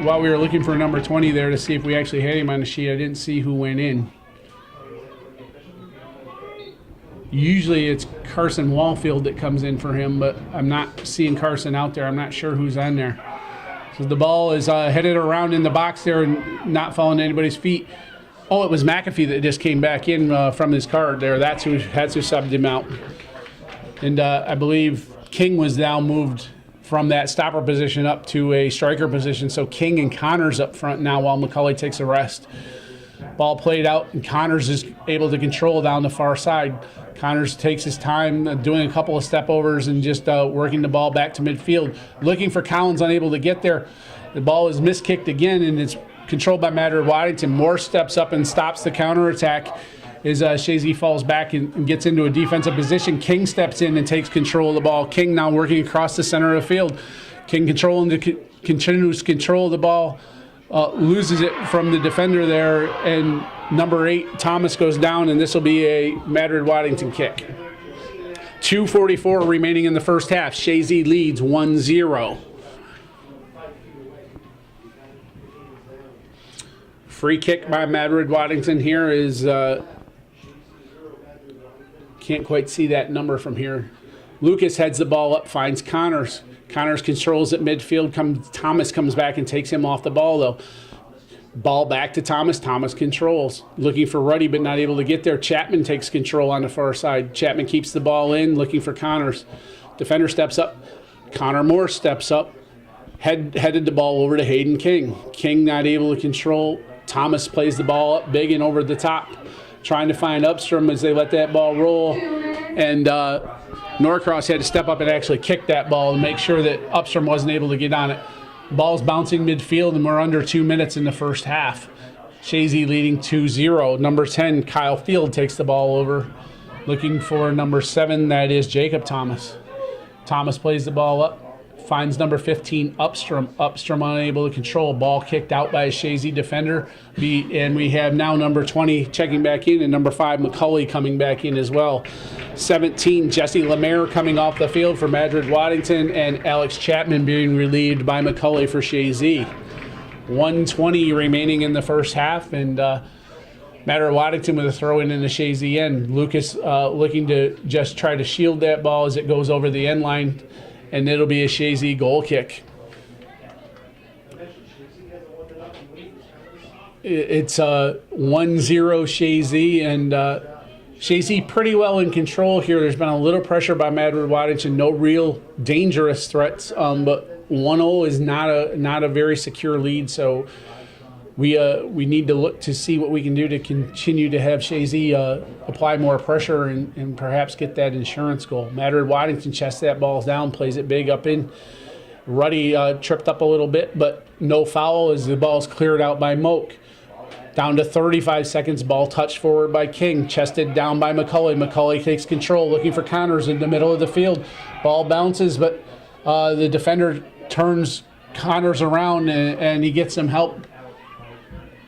while we were looking for number 20 there to see if we actually had him on the sheet, I didn't see who went in. Usually it's Carson Wallfield that comes in for him, but I'm not seeing Carson out there. I'm not sure who's on there. So the ball is headed around in the box there and not falling to anybody's feet. Oh, it was McAfee that just came back in from his card there. That's who subbed him out. And I believe King was now moved from that stopper position up to a striker position. So King and Connors up front now while McCulley takes a rest. Ball played out, and Connors is able to control down the far side. Connors takes his time doing a couple of step overs and just working the ball back to midfield. Looking for Collins, unable to get there. The ball is miskicked again, and it's controlled by Madrid-Waddington. Morse steps up and stops the counterattack as Chazy falls back and gets into a defensive position. King steps in and takes control of the ball. King now working across the center of the field. King continues to control the ball, loses it from the defender there, and number 8, Thomas, goes down, and this will be a Madrid-Waddington kick. 2:44 remaining in the first half. Chazy leads 1-0. Free kick by Madrid-Waddington here is, can't quite see that number from here. Lucas heads the ball up, finds Connors. Connors controls at midfield. Thomas comes back and takes him off the ball, though. Ball back to Thomas. Thomas controls. Looking for Ruddy, but not able to get there. Chapman takes control on the far side. Chapman keeps the ball in, looking for Connors. Defender steps up. Connor Morse steps up. Headed the ball over to Hayden King. King not able to control. Thomas plays the ball up big and over the top, trying to find Upstrom as they let that ball roll. And Norcross had to step up and actually kick that ball and make sure that Upstrom wasn't able to get on it. Ball's bouncing midfield, and we're under 2 minutes in the first half. Chazy leading 2-0. Number 10, Kyle Field, takes the ball over, looking for number 7, that is Jacob Thomas. Thomas plays the ball up, finds number 15, Upstrom. Upstrom unable to control. Ball kicked out by a Chazy defender. And we have now number 20 checking back in, and number 5, McCulley, coming back in as well. 17, Jesse Lemaire coming off the field for Madrid-Waddington, and Alex Chapman being relieved by McCulley for Chazy. 1:20 remaining in the first half, and Madrid-Waddington with a throw-in the Chazy end. Lucas looking to just try to shield that ball as it goes over the end line, and it'll be a Chazy goal kick. It's 1-0 Chazy, and Chazy pretty well in control here. There's been a little pressure by Madrid-Waddington, no real dangerous threats, but 1-0 is not a very secure lead, so we need to look to see what we can do to continue to have Chazy apply more pressure and perhaps get that insurance goal. Madrid-Waddington chests that ball down, plays it big up in. Ruddy tripped up a little bit, but no foul as the ball's cleared out by Moak. Down to 35 seconds, ball touched forward by King, chested down by McCulley. McCulley takes control, looking for Connors in the middle of the field. Ball bounces, but the defender turns Connors around, and he gets some help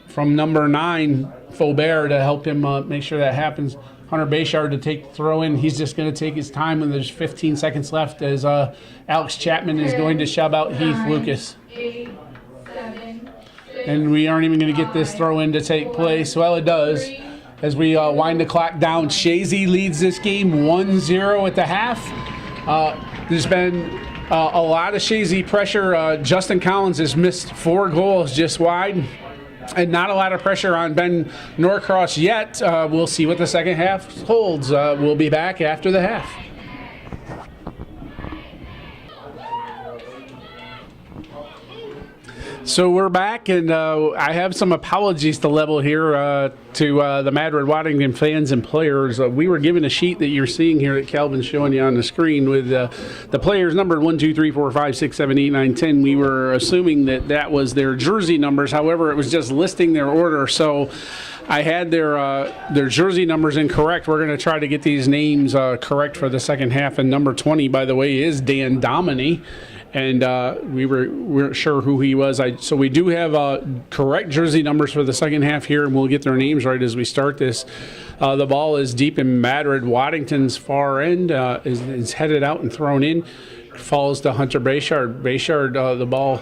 from number 9, Faubert, to help him make sure that happens. Hunter Bayshard to take the throw in. He's just going to take his time when there's 15 seconds left as Alex Chapman is going to shove out Heath Lucas. 8, 7, And we aren't even going to get this throw in to take place. Well, it does. As we wind the clock down, Chazy leads this game 1-0 at the half. There's been a lot of Chazy pressure. Justin Collins has missed 4 goals just wide. And not a lot of pressure on Ben Norcross yet. We'll see what the second half holds. We'll be back after the half. So we're back, and I have some apologies to level here to the Madrid-Waddington fans and players. We were given a sheet that you're seeing here that Calvin's showing you on the screen with the players numbered 1, 2, 3, 4, 5, 6, 7, 8, 9, 10. We were assuming that was their jersey numbers. However, it was just listing their order, so I had their jersey numbers incorrect. We're going to try to get these names correct for the second half. And number 20, by the way, is Dan Dominy. And we weren't sure who he was. So we do have correct jersey numbers for the second half here, and we'll get their names right as we start this. The ball is deep in Madrid-Waddington's far end, is headed out and thrown in. Falls to Hunter Bayshard. Bayshard, the ball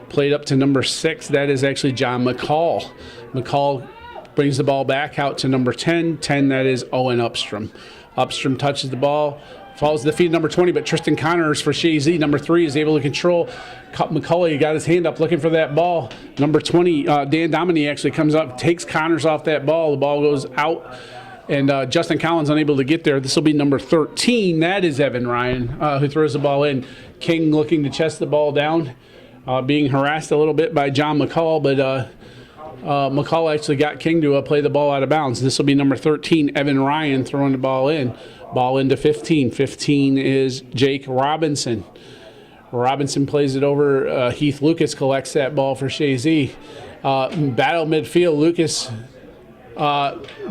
played up to number 6. That is actually John McCall. McCall brings the ball back out to number 10. 10, that is Owen Upstrom. Upstrom touches the ball. Falls to the feet of number 20, but Tristan Connors for Chazy. Number 3 is able to control. McCulley got his hand up looking for that ball. Number 20, Dan Dominy actually comes up, takes Connors off that ball. The ball goes out, and Justin Collins unable to get there. This will be number 13. That is Evan Ryan, who throws the ball in. King looking to chest the ball down, being harassed a little bit by John McCall, but McCall actually got King to play the ball out of bounds. This will be number 13, Evan Ryan, throwing the ball in. Ball into 15. 15 is Jake Robinson. Robinson plays it over. Heath Lucas collects that ball for Chazy. Battle midfield. Lucas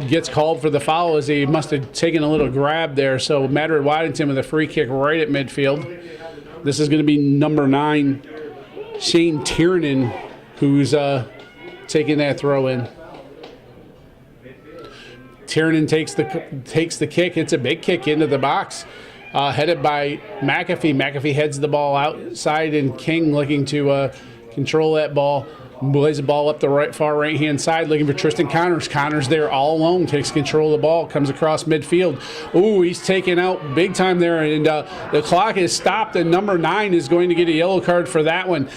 gets called for the foul as he must have taken a little grab there. So Madrid-Waddington with a free kick right at midfield. This is going to be number 9, Shane Tiernan, who's taking that throw in. Tiernan takes the kick. It's a big kick into the box. Headed by McAfee. McAfee heads the ball outside, and King looking to control that ball. Plays the ball up the far right-hand side, looking for Tristan Connors. Connors there all alone, takes control of the ball, comes across midfield. Ooh, he's taken out big time there, and the clock is stopped, and number 9 is going to get a yellow card for that one.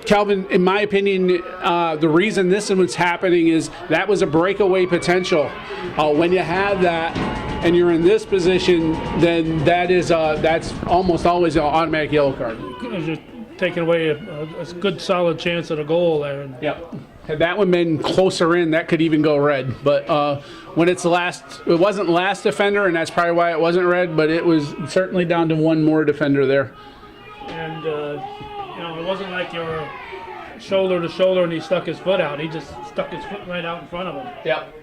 Calvin, in my opinion, the reason this one's happening is that was a breakaway potential. When you have that and you're in this position, then that's almost always an automatic yellow card. You're taking away a good solid chance at a goal there. Yep. Had that one been closer in, that could even go red. But when it wasn't last defender, and that's probably why it wasn't red, but it was certainly down to one more defender there. And it wasn't like you were shoulder to shoulder and he stuck his foot out. He just stuck his foot right out in front of him. Yep.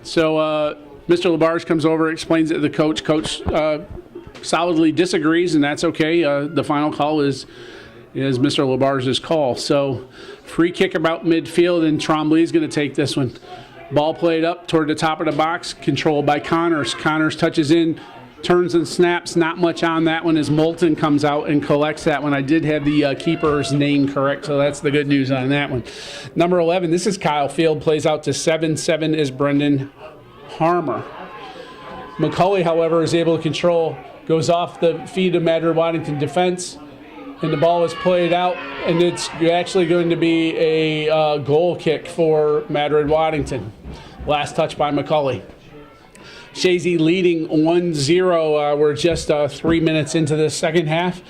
So Mr. Labarge comes over, explains it to the coach. Coach solidly disagrees, and that's okay. The final call is Mr. Labarge's call. So free kick about midfield, and Trombley is going to take this one. Ball played up toward the top of the box, controlled by Connors. Connors touches in, turns and snaps. Not much on that one as Moulton comes out and collects that one. I did have the keeper's name correct, so that's the good news on that one. Number 11, this is Kyle Field, plays out to 7-7 is Brendan Harmer. McCulley, however, is able to control, goes off the feet of Madrid-Waddington defense, and the ball is played out, and it's actually going to be a goal kick for Madrid-Waddington. Last touch by McCulley. Chazy leading 1-0. We're just 3 minutes into the second half.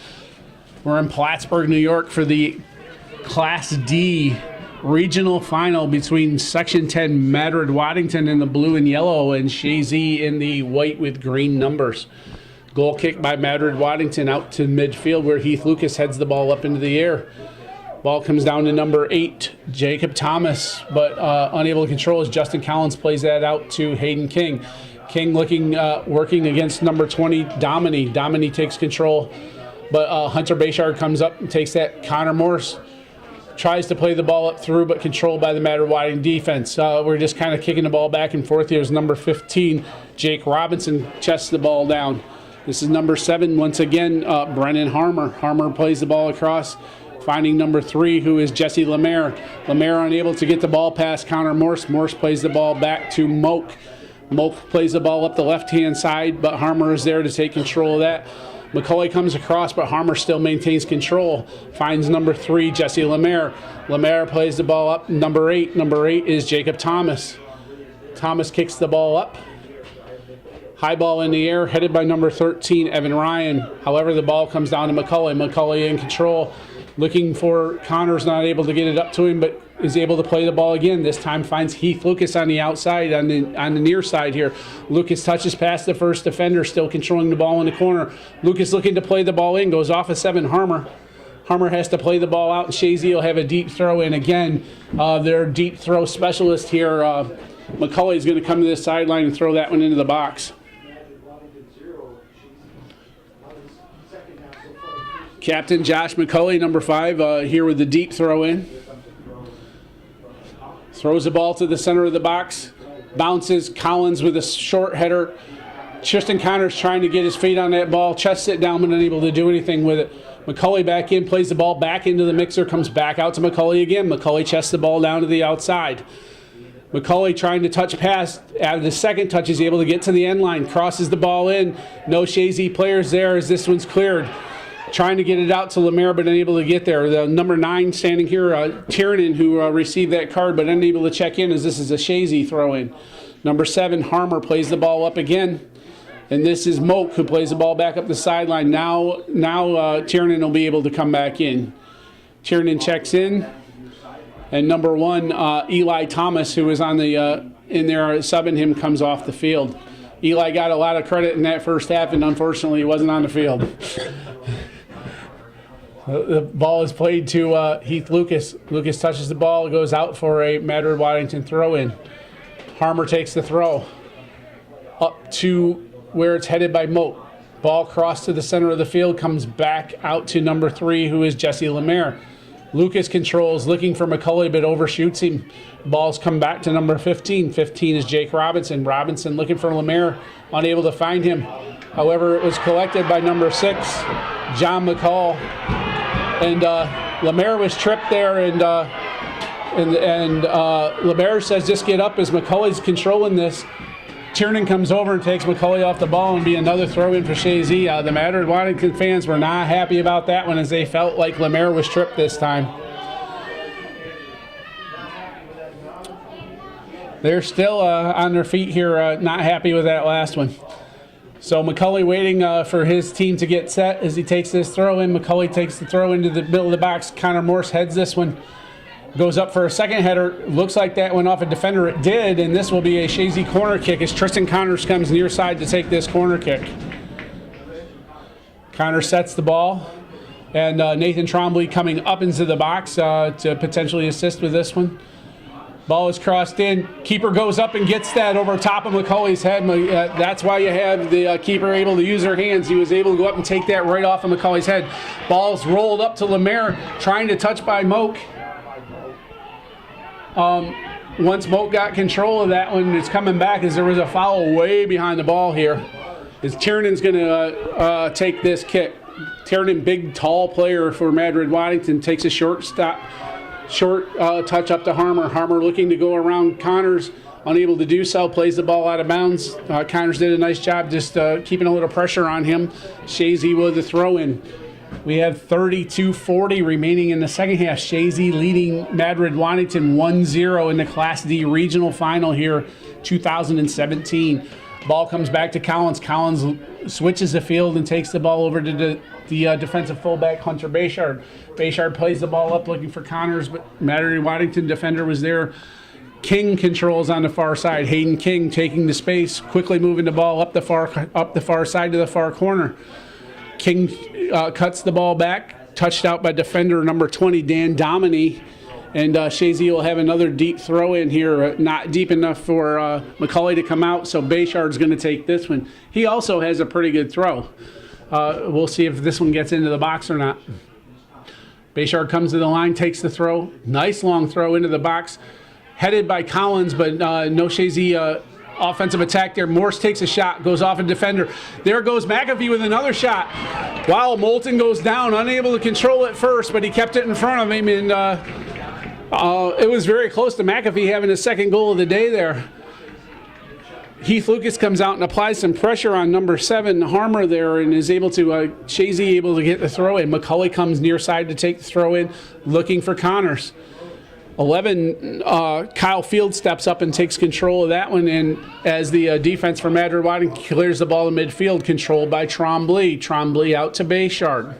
We're in Plattsburgh, New York for the Class D regional final between Section 10 Madrid-Waddington in the blue and yellow and Chazy in the white with green numbers. Goal kick by Madrid-Waddington out to midfield where Heath Lucas heads the ball up into the air. Ball comes down to number 8, Jacob Thomas, but unable to control as Justin Collins plays that out to Hayden King. King working against number 20, Domini. Domini takes control, but Hunter Bayshard comes up and takes that. Connor Morse tries to play the ball up through, but controlled by the Madrid-Waddington defense. We're just kind of kicking the ball back and forth here as number 15, Jake Robinson, chests the ball down. This is number 7, once again, Brennan Harmer. Harmer plays the ball across, finding number 3, who is Jesse Lemaire. Lemaire unable to get the ball past Connor Morse. Morse plays the ball back to Moak. Moak plays the ball up the left-hand side, but Harmer is there to take control of that. McCulley comes across, but Harmer still maintains control. Finds number 3, Jesse Lemaire. Lemaire plays the ball up. Number 8. Number 8 is Jacob Thomas. Thomas kicks the ball up. High ball in the air, headed by number 13, Evan Ryan. However, the ball comes down to McCulley. McCulley in control, looking for Connors, not able to get it up to him, but is able to play the ball again. This time finds Heath Lucas on the outside, on the near side here. Lucas touches past the first defender, still controlling the ball in the corner. Lucas looking to play the ball in, goes off a 7, Harmer. Harmer has to play the ball out, and Chazy will have a deep throw in again. Their deep throw specialist here, McCulley, is going to come to the sideline and throw that one into the box. Captain Josh McCulley, number 5, here with the deep throw in. Throws the ball to the center of the box. Bounces. Collins with a short header. Tristan Connors trying to get his feet on that ball. Chests it down, but unable to do anything with it. McCulley back in, plays the ball back into the mixer, comes back out to McCulley again. McCulley chests the ball down to the outside. McCulley trying to touch past. Out of the second touch, he's able to get to the end line. Crosses the ball in. No Chazy players there as this one's cleared. Trying to get it out to Lemaire, but unable to get there. The number 9 standing here, Tiernan, who received that card, but unable to check in as this is a Chazy throw-in. Number 7, Harmer, plays the ball up again. And this is Moak, who plays the ball back up the sideline. Now Tiernan will be able to come back in. Tiernan checks in. And number 1, Eli Thomas, who was on the in there subbing him, comes off the field. Eli got a lot of credit in that first half, and unfortunately he wasn't on the field. The ball is played to Heath Lucas. Lucas touches the ball, goes out for a Madrid-Waddington throw-in. Harmer takes the throw up to where it's headed by Moat. Ball crossed to the center of the field, comes back out to number 3, who is Jesse Lemaire. Lucas controls, looking for McCulley, but overshoots him. Balls come back to number 15. 15 is Jake Robinson. Robinson looking for Lemaire, unable to find him. However, it was collected by number 6, John McCall. And Lemaire was tripped there, and Lemaire says, just get up as McCulley's controlling this. Tiernan comes over and takes McCulley off the ball, and be another throw-in for Chazy. The Madrid-Waddington fans were not happy about that one, as they felt like Lemaire was tripped this time. They're still on their feet here, not happy with that last one. So McCulley waiting for his team to get set as he takes this throw in. McCulley takes the throw into the middle of the box. Connor Morse heads this one. Goes up for a second header. Looks like that went off a defender. It did, and this will be a Chazy corner kick as Tristan Connors comes near side to take this corner kick. Connor sets the ball, and Nathan Trombley coming up into the box to potentially assist with this one. Ball is crossed in. Keeper goes up and gets that over top of McCulley's head. That's why you have the keeper able to use their hands. He was able to go up and take that right off of McCulley's head. Ball's rolled up to Lemaire, trying to touch by Moak. Once Moak got control of that one, it's coming back as there was a foul way behind the ball here. As Tiernan's going to take this kick. Tiernan, big, tall player for Madrid-Waddington, takes a short touch up to Harmer. Harmer looking to go around Connors, unable to do so, plays the ball out of bounds. Connors did a nice job just keeping a little pressure on him. Chazy with the throw-in. We have 32:40 remaining in the second half. Chazy leading Madrid-Waddington 1-0 in the Class D regional final here, 2017. Ball comes back to Collins. Collins switches the field and takes the ball over to the defensive fullback, Hunter Bayshard. Bayshard plays the ball up looking for Connors, but Madrid-Waddington defender was there. King controls on the far side. Hayden King taking the space, quickly moving the ball up the far side to the far corner. King cuts the ball back, touched out by defender number 20, Dan Dominy. And Chazy will have another deep throw in here, not deep enough for McCulley to come out, so Bayshard's going to take this one. He also has a pretty good throw. We'll see if this one gets into the box or not. Bayshard comes to the line, takes the throw. Nice long throw into the box. Headed by Collins, but no Chazy offensive attack there. Morse takes a shot, goes off a defender. There goes McAfee with another shot. Wow, Moulton goes down, unable to control it first, but he kept it in front of him, and it was very close to McAfee having his second goal of the day there. Heath Lucas comes out and applies some pressure on number 7, Harmer there, and is able to, Chazy able to get the throw in. McCulley comes near side to take the throw in, looking for Connors. 11, Kyle Field steps up and takes control of that one, and as the defense for Madrid-Waddington clears the ball in midfield, controlled by Trombley. Trombley out to Bayshard.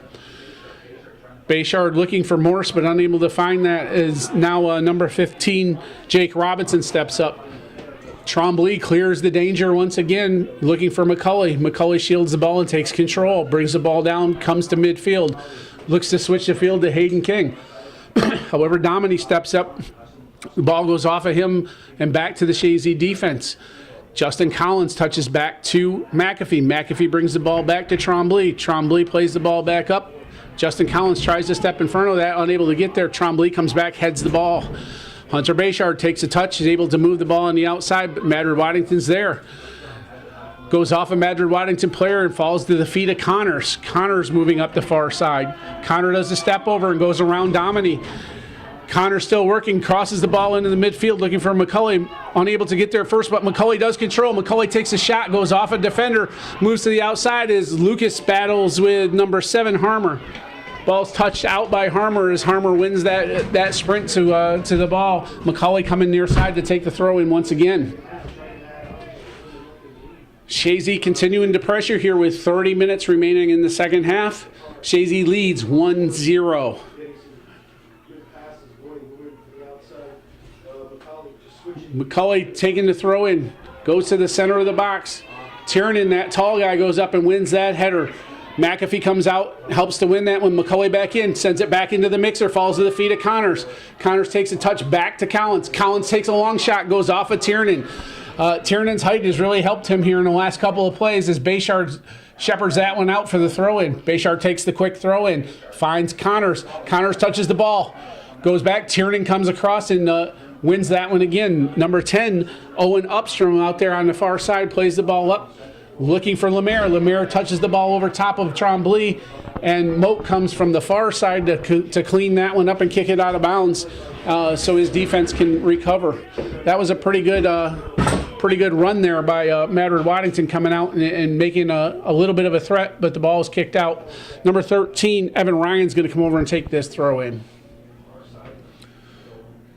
Bayshard looking for Morse, but unable to find that, is now number 15, Jake Robinson steps up. Trombley clears the danger once again, looking for McCulley. McCulley shields the ball and takes control, brings the ball down, comes to midfield, looks to switch the field to Hayden King. However, Dominy steps up. The ball goes off of him and back to the Chazy defense. Justin Collins touches back to McAfee. McAfee brings the ball back to Trombley. Trombley plays the ball back up. Justin Collins tries to step in front of that, unable to get there. Trombley comes back, heads the ball. Hunter Bayshard takes a touch, is able to move the ball on the outside, but Madrid-Waddington's there. Goes off a Madrid-Waddington player and falls to the feet of Connors. Connors moving up the far side. Connor does a step over and goes around Dominy. Connor still working, crosses the ball into the midfield looking for McCulley. Unable to get there first, but McCulley does control. McCulley takes a shot, goes off a defender, moves to the outside as Lucas battles with number 7, Harmer. Ball's touched out by Harmer as Harmer wins that sprint to the ball. McCulley coming near side to take the throw in once again. Chazy continuing to pressure here with 30 minutes remaining in the second half. Chazy leads 1-0. McCulley taking the throw in, goes to the center of the box. Tiernan, that tall guy, goes up and wins that header. McAfee comes out, helps to win that one. McCulley back in, sends it back into the mixer, falls to the feet of Connors. Connors takes a touch back to Collins. Collins takes a long shot, goes off of Tiernan. Tiernan's height has really helped him here in the last couple of plays as Bayshard shepherds that one out for the throw-in. Bayshard takes the quick throw-in, finds Connors. Connors touches the ball, goes back. Tiernan comes across and wins that one again. Number 10, Owen Upstrom out there on the far side, plays the ball up, looking for Lemaire. Lemaire touches the ball over top of Trombley, and Moat comes from the far side to clean that one up and kick it out of bounds so his defense can recover. That was a pretty good run there by Madrid-Waddington coming out and making a little bit of a threat, but the ball is kicked out. Number 13, Evan Ryan's going to come over and take this throw in.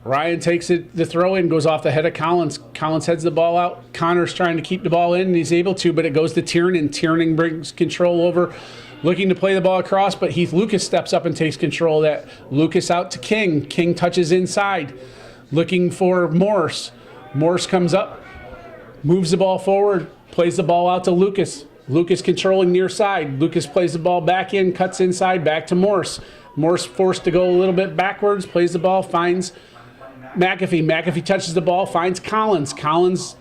Ryan takes it, the throw in goes off the head of Collins. Collins heads the ball out. Connor's trying to keep the ball in, and he's able to, but it goes to Tiernan. Tiernan brings control over, looking to play the ball across, but Heath Lucas steps up and takes control of that. Lucas out to King. King touches inside, looking for Morse. Morse comes up, moves the ball forward, plays the ball out to Lucas. Lucas controlling near side. Lucas plays the ball back in, cuts inside, back to Morse. Morse forced to go a little bit backwards, plays the ball, finds McAfee. McAfee touches the ball, finds Collins. Collins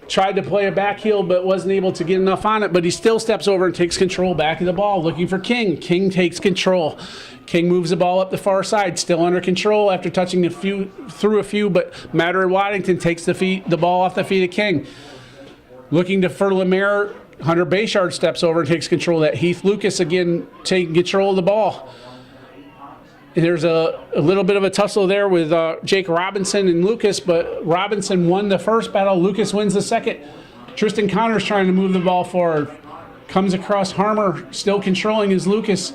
tried to play a back heel but wasn't able to get enough on it, but he still steps over and takes control back of the ball, looking for King. King takes control. King moves the ball up the far side, still under control after touching through a few, but Madrid-Waddington takes the ball off the feet of King. Looking for Lemaire, Hunter Bayshard steps over and takes control of that. Heath Lucas again taking control of the ball. There's a little bit of a tussle there with Jake Robinson and Lucas, but Robinson won the first battle. Lucas wins the second. Tristan Connors trying to move the ball forward. Comes across Harmer, still controlling his Lucas.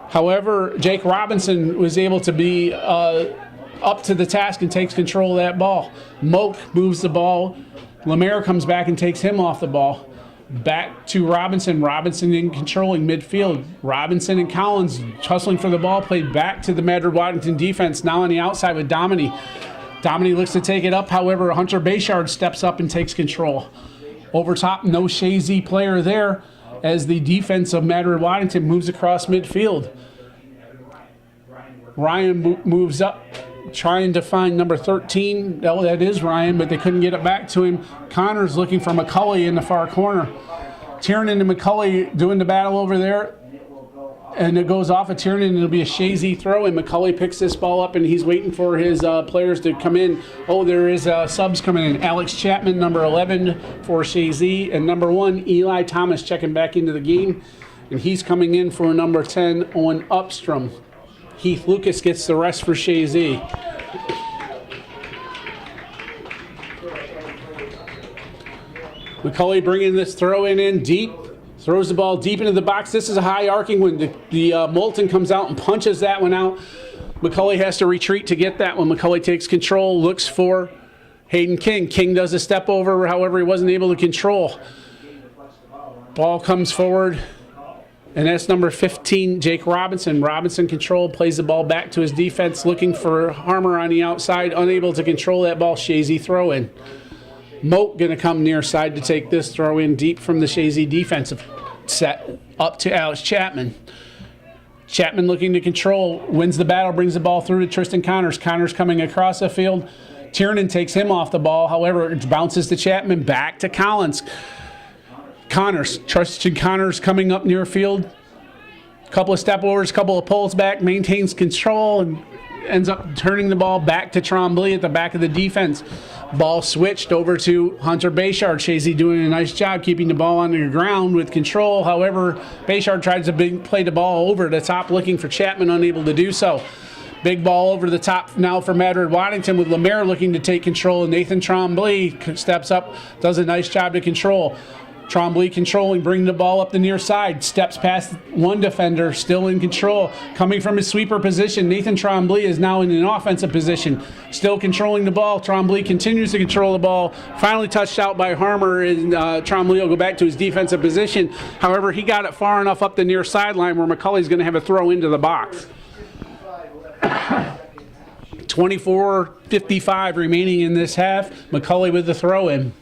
However, Jake Robinson was able to be up to the task and takes control of that ball. Moak moves the ball. Lemaire comes back and takes him off the ball. Back to Robinson. Robinson in controlling midfield. Robinson and Collins hustling for the ball. Played back to the Madrid-Waddington defense. Now on the outside with Dominy. Dominy looks to take it up. However, Hunter Bayshard steps up and takes control. Over top, no Chazy player there as the defense of Madrid-Waddington moves across midfield. Ryan moves up, trying to find number 13. Oh, that is Ryan, but they couldn't get it back to him. Connors looking for McCulley in the far corner. Tiernan and McCulley doing the battle over there. And it goes off of Tiernan, and it'll be a Chazy throw, and McCulley picks this ball up, and he's waiting for his players to come in. Oh, there is subs coming in. Alex Chapman, number 11 for Chazy, and number 1, Eli Thomas checking back into the game. And he's coming in for number 10, Owen Upstrom. Heath Lucas gets the rest for Chazy. McCulley bringing this throw in deep. Throws the ball deep into the box. This is a high arcing one. The Moulton comes out and punches that one out. McCulley has to retreat to get that one. McCulley takes control, looks for Hayden King. King does a step over, however, he wasn't able to control. Ball comes forward, and that's number 15, Jake Robinson. Robinson controlled, plays the ball back to his defense, looking for Harmer on the outside, unable to control that ball. Chazy throw in. Moat going to come near side to take this throw in deep from the Chazy defensive set up to Alex Chapman. Chapman looking to control, wins the battle, brings the ball through to Tristan Connors. Connors coming across the field. Tiernan takes him off the ball. However, it bounces to Chapman, back to Collins. Tristan Connors coming up near field. Couple of step overs, couple of pulls back, maintains control, and ends up turning the ball back to Trombley at the back of the defense. Ball switched over to Hunter Bayshard. Chazy doing a nice job keeping the ball on the ground with control. However, Bayshard tries to play the ball over the top, looking for Chapman, unable to do so. Big ball over the top now for Madrid-Waddington with Lemaire looking to take control. And Nathan Trombley steps up, does a nice job to control. Trombley controlling, bringing the ball up the near side, steps past one defender, still in control. Coming from his sweeper position, Nathan Trombley is now in an offensive position, still controlling the ball. Trombley continues to control the ball, finally touched out by Harmer, and Trombley will go back to his defensive position. However, he got it far enough up the near sideline where McCulley's going to have a throw into the box. 24:55 remaining in this half. McCulley with the throw in.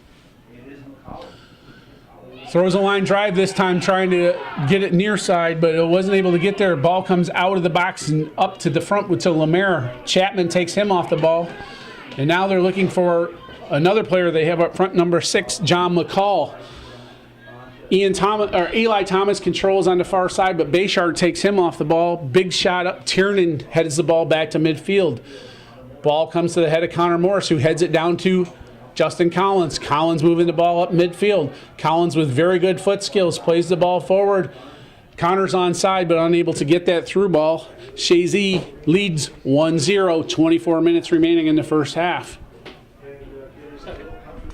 Throws a line drive this time, trying to get it near side, but it wasn't able to get there. Ball comes out of the box and up to the front to Lemaire. Chapman takes him off the ball. And now they're looking for another player they have up front, number 6, John McCall. Eli Thomas controls on the far side, but Bayshard takes him off the ball. Big shot up. Tiernan heads the ball back to midfield. Ball comes to the head of Connor Morris, who heads it down to Justin Collins. Collins moving the ball up midfield. Collins with very good foot skills plays the ball forward. Connor's onside, but unable to get that through ball. Chazy leads 1-0, 24 minutes remaining in the first half.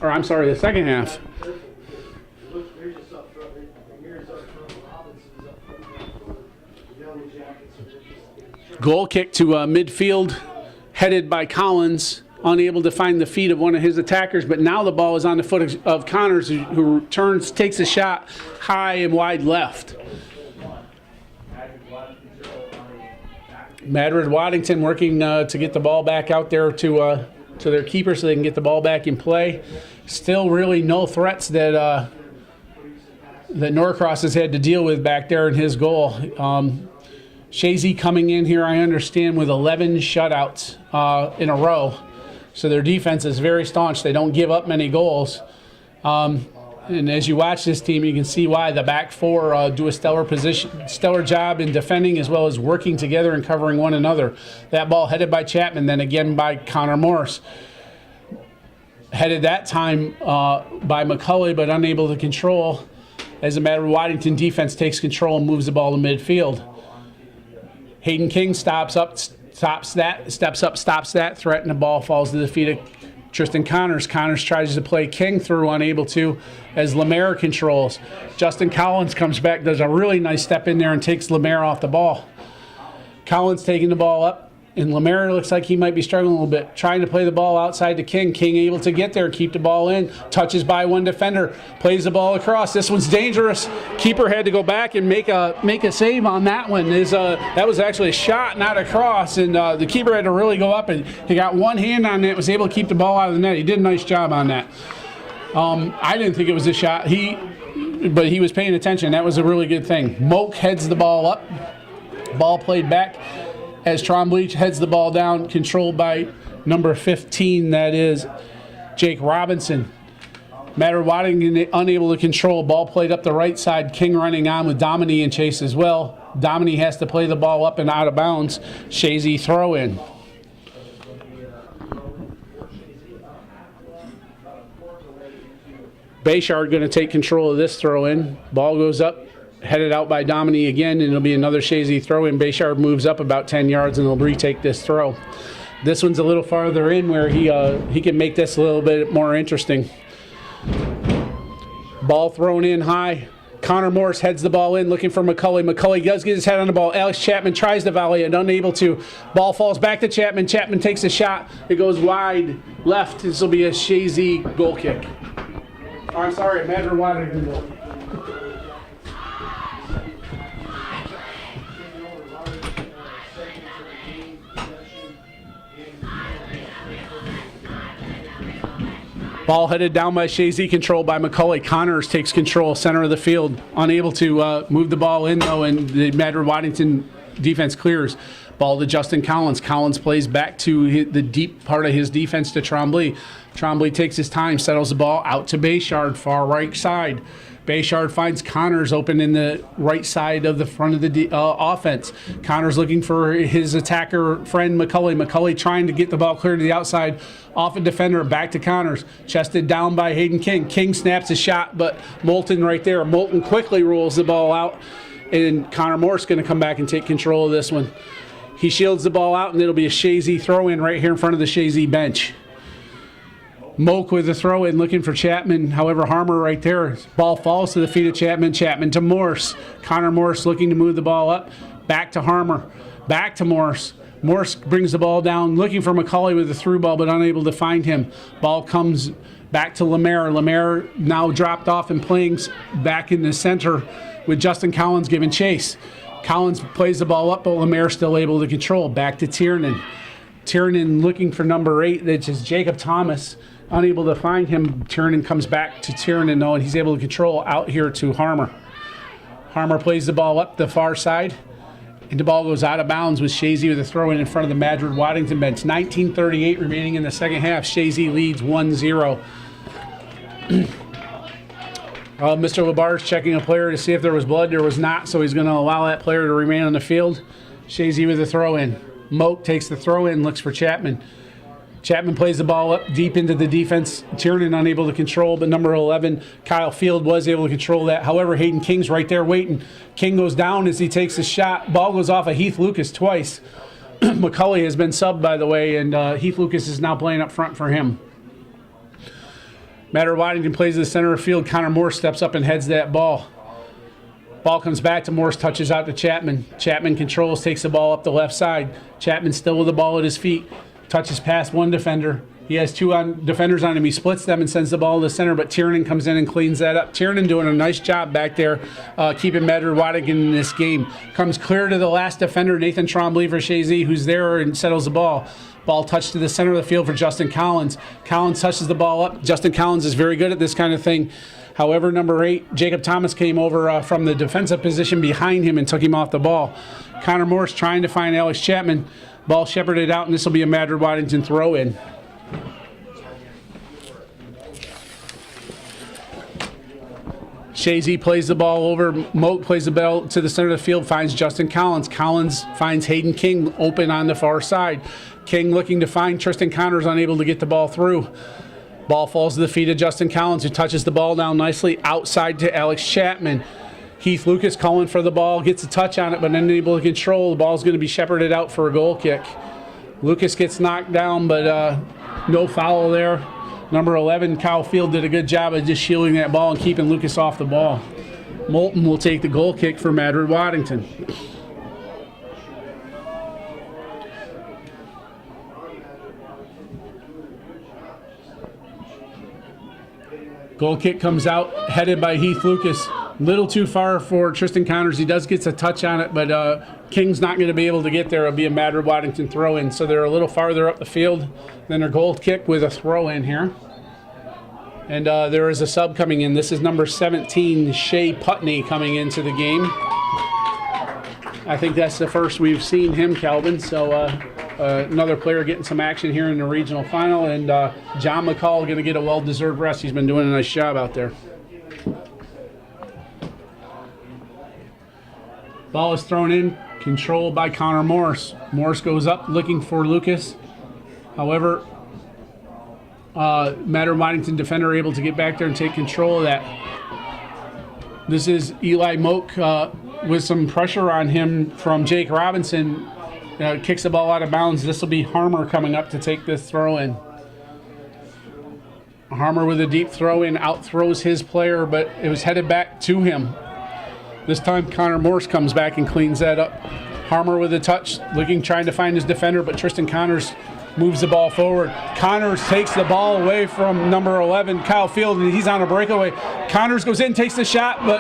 Or I'm sorry, the second half. Goal kick to midfield, headed by Collins, unable to find the feet of one of his attackers, but now the ball is on the foot of Connors, who turns, takes a shot high and wide left. Madrid-Waddington working to get the ball back out there to their keeper so they can get the ball back in play. Still really no threats that Norcross has had to deal with back there in his goal. Chazy coming in here, I understand, with 11 shutouts in a row. So their defense is very staunch. They don't give up many goals. And as you watch this team, you can see why the back four do a stellar job in defending as well as working together and covering one another. That ball headed by Chapman, then again by Connor Morris. Headed that time by McCulley, but unable to control. As a matter of Waddington defense takes control and moves the ball to midfield. Hayden King stops up, stops that threat, and the ball falls to the feet of Tristan Connors. Connors tries to play King through, unable to, as Lemaire controls. Justin Collins comes back, does a really nice step in there and takes Lemaire off the ball. Collins taking the ball up, and Lemaire looks like he might be struggling a little bit, trying to play the ball outside to King. King able to get there, keep the ball in, touches by one defender, plays the ball across. This one's dangerous. Keeper had to go back and make a save on that one. That was actually a shot, not a cross, and the keeper had to really go up, and he got one hand on it, was able to keep the ball out of the net. He did a nice job on that. I didn't think it was a shot, but he was paying attention. That was a really good thing. Moak heads the ball up. Ball played back as Trombley heads the ball down, controlled by number 15, that is Jake Robinson. Madrid-Waddington unable to control. Ball played up the right side. King running on with Dominy in chase as well. Dominy has to play the ball up and out of bounds. Chazy throw in. Bayshard going to take control of this throw in. Ball goes up, headed out by Dominy again, and it'll be another Chazy throw in. Bayshard moves up about 10 yards and they'll retake this throw. This one's a little farther in where he can make this a little bit more interesting. Ball thrown in high. Connor Morris heads the ball in, looking for McCulley. McCulley does get his head on the ball. Alex Chapman tries to volley and unable to. Ball falls back to Chapman. Chapman takes a shot. It goes wide left. This will be a Chazy goal kick. Oh, I'm sorry, Madrid-Waddington goal. Ball headed down by Chazy, controlled by McCulley. Connors takes control, center of the field. Unable to move the ball in, though, and the Madrid-Waddington defense clears. Ball to Justin Collins. Collins plays back to the deep part of his defense to Trombley. Trombley takes his time, settles the ball out to Bayshard, far right side. Bayshard finds Connors open in the right side of the front of the offense. Connors looking for his attacker friend McCulley. McCulley trying to get the ball clear to the outside. Off a defender, back to Connors. Chested down by Hayden King. King snaps a shot, but Moulton right there. Moulton quickly rolls the ball out, and Connor Morris going to come back and take control of this one. He shields the ball out, and it'll be a Chazy throw-in right here in front of the Chazy bench. Moak with the throw-in, looking for Chapman. However, Harmer right there. Ball falls to the feet of Chapman. Chapman to Morse. Connor Morse looking to move the ball up. Back to Harmer. Back to Morse. Morse brings the ball down, looking for McCulley with the through ball, but unable to find him. Ball comes back to Lemaire. Lemaire now dropped off and playing back in the center with Justin Collins giving chase. Collins plays the ball up, but Lemaire still able to control. Back to Tiernan. Tiernan looking for number 8, which is Jacob Thomas. Unable to find him. Tiernan comes back to Tiernan, though, and he's able to control out here to Harmer. Harmer plays the ball up the far side, and the ball goes out of bounds with Chazy with a throw in front of the Madrid-Waddington bench. 19:38 remaining in the second half. Chazy leads 1-0. Mr. Labar's checking a player to see if there was blood. There was not, so he's going to allow that player to remain on the field. Chazy with a throw in. Moak takes the throw in, looks for Chapman. Chapman plays the ball up deep into the defense. Tiernan unable to control, but number 11, Kyle Field, was able to control that. However, Hayden King's right there waiting. King goes down as he takes a shot. Ball goes off of Heath Lucas twice. McCulley has been subbed, by the way, and Heath Lucas is now playing up front for him. Madrid-Waddington plays to the center of the field. Connor Morse steps up and heads that ball. Ball comes back to Morse, touches out to Chapman. Chapman controls, takes the ball up the left side. Chapman still with the ball at his feet. Touches past one defender. He has two defenders on him. He splits them and sends the ball to the center, but Tiernan comes in and cleans that up. Tiernan doing a nice job back there, keeping Madrid-Waddington in this game. Comes clear to the last defender, Nathan Trombley for Chazy, who's there and settles the ball. Ball touched to the center of the field for Justin Collins. Collins touches the ball up. Justin Collins is very good at this kind of thing. However, number 8, Jacob Thomas, came over from the defensive position behind him and took him off the ball. Connor Morse trying to find Alex Chapman. Ball shepherded out, and this will be a Madrid-Waddington throw-in. Chazy plays the ball over. Moat plays the ball to the center of the field, finds Justin Collins. Collins finds Hayden King open on the far side. King looking to find Tristan Connors, unable to get the ball through. Ball falls to the feet of Justin Collins, who touches the ball down nicely outside to Alex Chapman. Heath Lucas calling for the ball, gets a touch on it, but unable to control. The ball's going to be shepherded out for a goal kick. Lucas gets knocked down, but no foul there. Number 11, Kyle Field, did a good job of just shielding that ball and keeping Lucas off the ball. Moulton will take the goal kick for Madrid-Waddington. Goal kick comes out, headed by Heath Lucas. Little too far for Tristan Connors. He does get a touch on it, but King's not going to be able to get there. It'll be a Madrid-Waddington throw-in. So they're a little farther up the field than their goal kick with a throw-in here. And there is a sub coming in. This is number 17, Shea Putney, coming into the game. I think that's the first we've seen him, Calvin. So another player getting some action here in the regional final. And John McCall going to get a well-deserved rest. He's been doing a nice job out there. Ball is thrown in, controlled by Connor Morse. Morse goes up looking for Lucas. However, Madrid-Waddington defender able to get back there and take control of that. This is Eli Moak with some pressure on him from Jake Robinson. Kicks the ball out of bounds. This will be Harmer coming up to take this throw in. Harmer with a deep throw in, out throws his player, but it was headed back to him. This time Connor Morse comes back and cleans that up. Harmer with a touch, trying to find his defender, but Tristan Connors moves the ball forward. Connors takes the ball away from number 11, Kyle Field, and he's on a breakaway. Connors goes in, takes the shot, but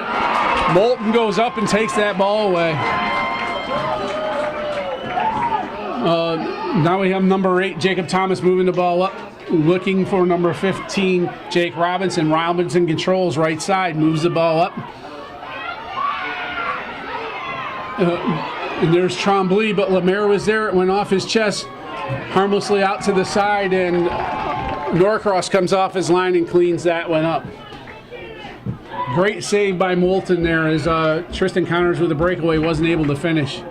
Moulton goes up and takes that ball away. Now we have number 8, Jacob Thomas, moving the ball up, looking for number 15, Jake Robinson. Robinson controls right side, moves the ball up. And there's Trombley, but Lemaire was there. It went off his chest, harmlessly out to the side, and Norcross comes off his line and cleans that one up. Great save by Moulton there, as Tristan Connors with a breakaway wasn't able to finish.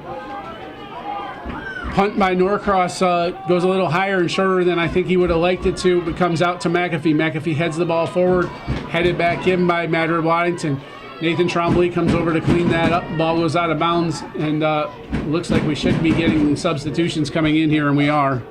Punt by Norcross goes a little higher and shorter than I think he would have liked it to, but comes out to McAfee. McAfee heads the ball forward, headed back in by Madrid-Waddington. Nathan Trombley comes over to clean that up. Ball goes out of bounds, and looks like we should be getting substitutions coming in here, and we are.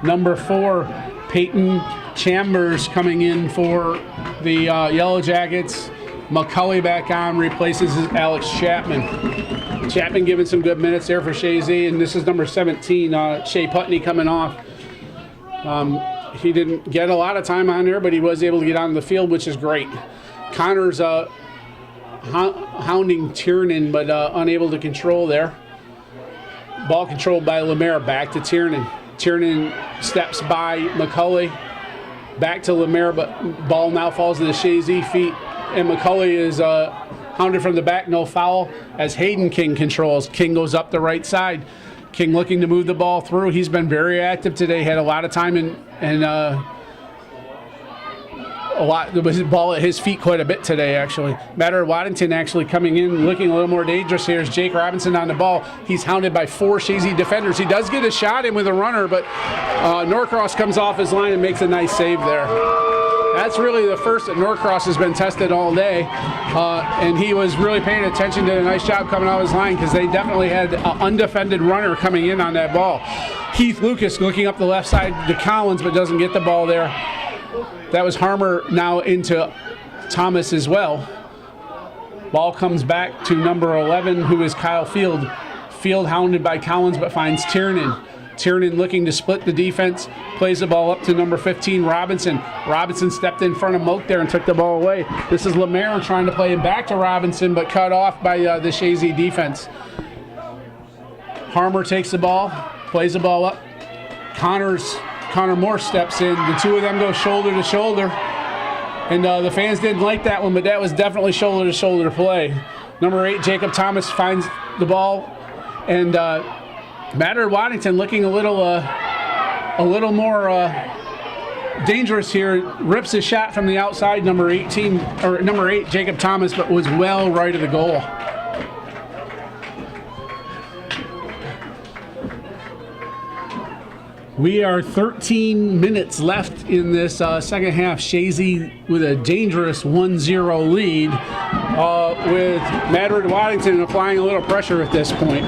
Number 4, Peyton Chambers coming in for the Yellow Jackets. McCulley back on, replaces Alex Chapman. Chapman giving some good minutes there for Chazy, and this is number 17, Shea Putney, coming off. He didn't get a lot of time on there, but he was able to get on the field, which is great. Connors hounding Tiernan, but unable to control there. Ball controlled by Lemaire. Back to Tiernan. Tiernan steps by McCulley. Back to Lemaire, but ball now falls to the Chazy feet. And McCulley is hounded from the back, no foul, as Hayden King controls. King goes up the right side. King looking to move the ball through. He's been very active today. Had a lot of time and there was a ball at his feet quite a bit today, actually. Madrid-Waddington actually coming in, looking a little more dangerous here. Is Jake Robinson on the ball. He's hounded by 4 Chazy defenders. He does get a shot in with a runner, but Norcross comes off his line and makes a nice save there. That's really the first that Norcross has been tested all day, and he was really paying attention to a nice job coming off his line, because they definitely had an undefended runner coming in on that ball. Keith Lucas looking up the left side to Collins, but doesn't get the ball there. That was Harmer now into Thomas as well. Ball comes back to number 11, who is Kyle Field. Field hounded by Collins, but finds Tiernan. Tiernan looking to split the defense, plays the ball up to number 15, Robinson. Robinson stepped in front of Moak there and took the ball away. This is Lemaire trying to play it back to Robinson, but cut off by the Chazy defense. Harmer takes the ball, plays the ball up. Connor Moore steps in. The two of them go shoulder to shoulder. And the fans didn't like that one, but that was definitely shoulder to shoulder play. Number 8, Jacob Thomas finds the ball. And Madrid-Waddington looking a little more dangerous here. Rips a shot from the outside, number 8, Jacob Thomas, but was well right of the goal. We are 13 minutes left in this second half. Chazy with a dangerous 1-0 lead, with Madrid-Waddington applying a little pressure at this point.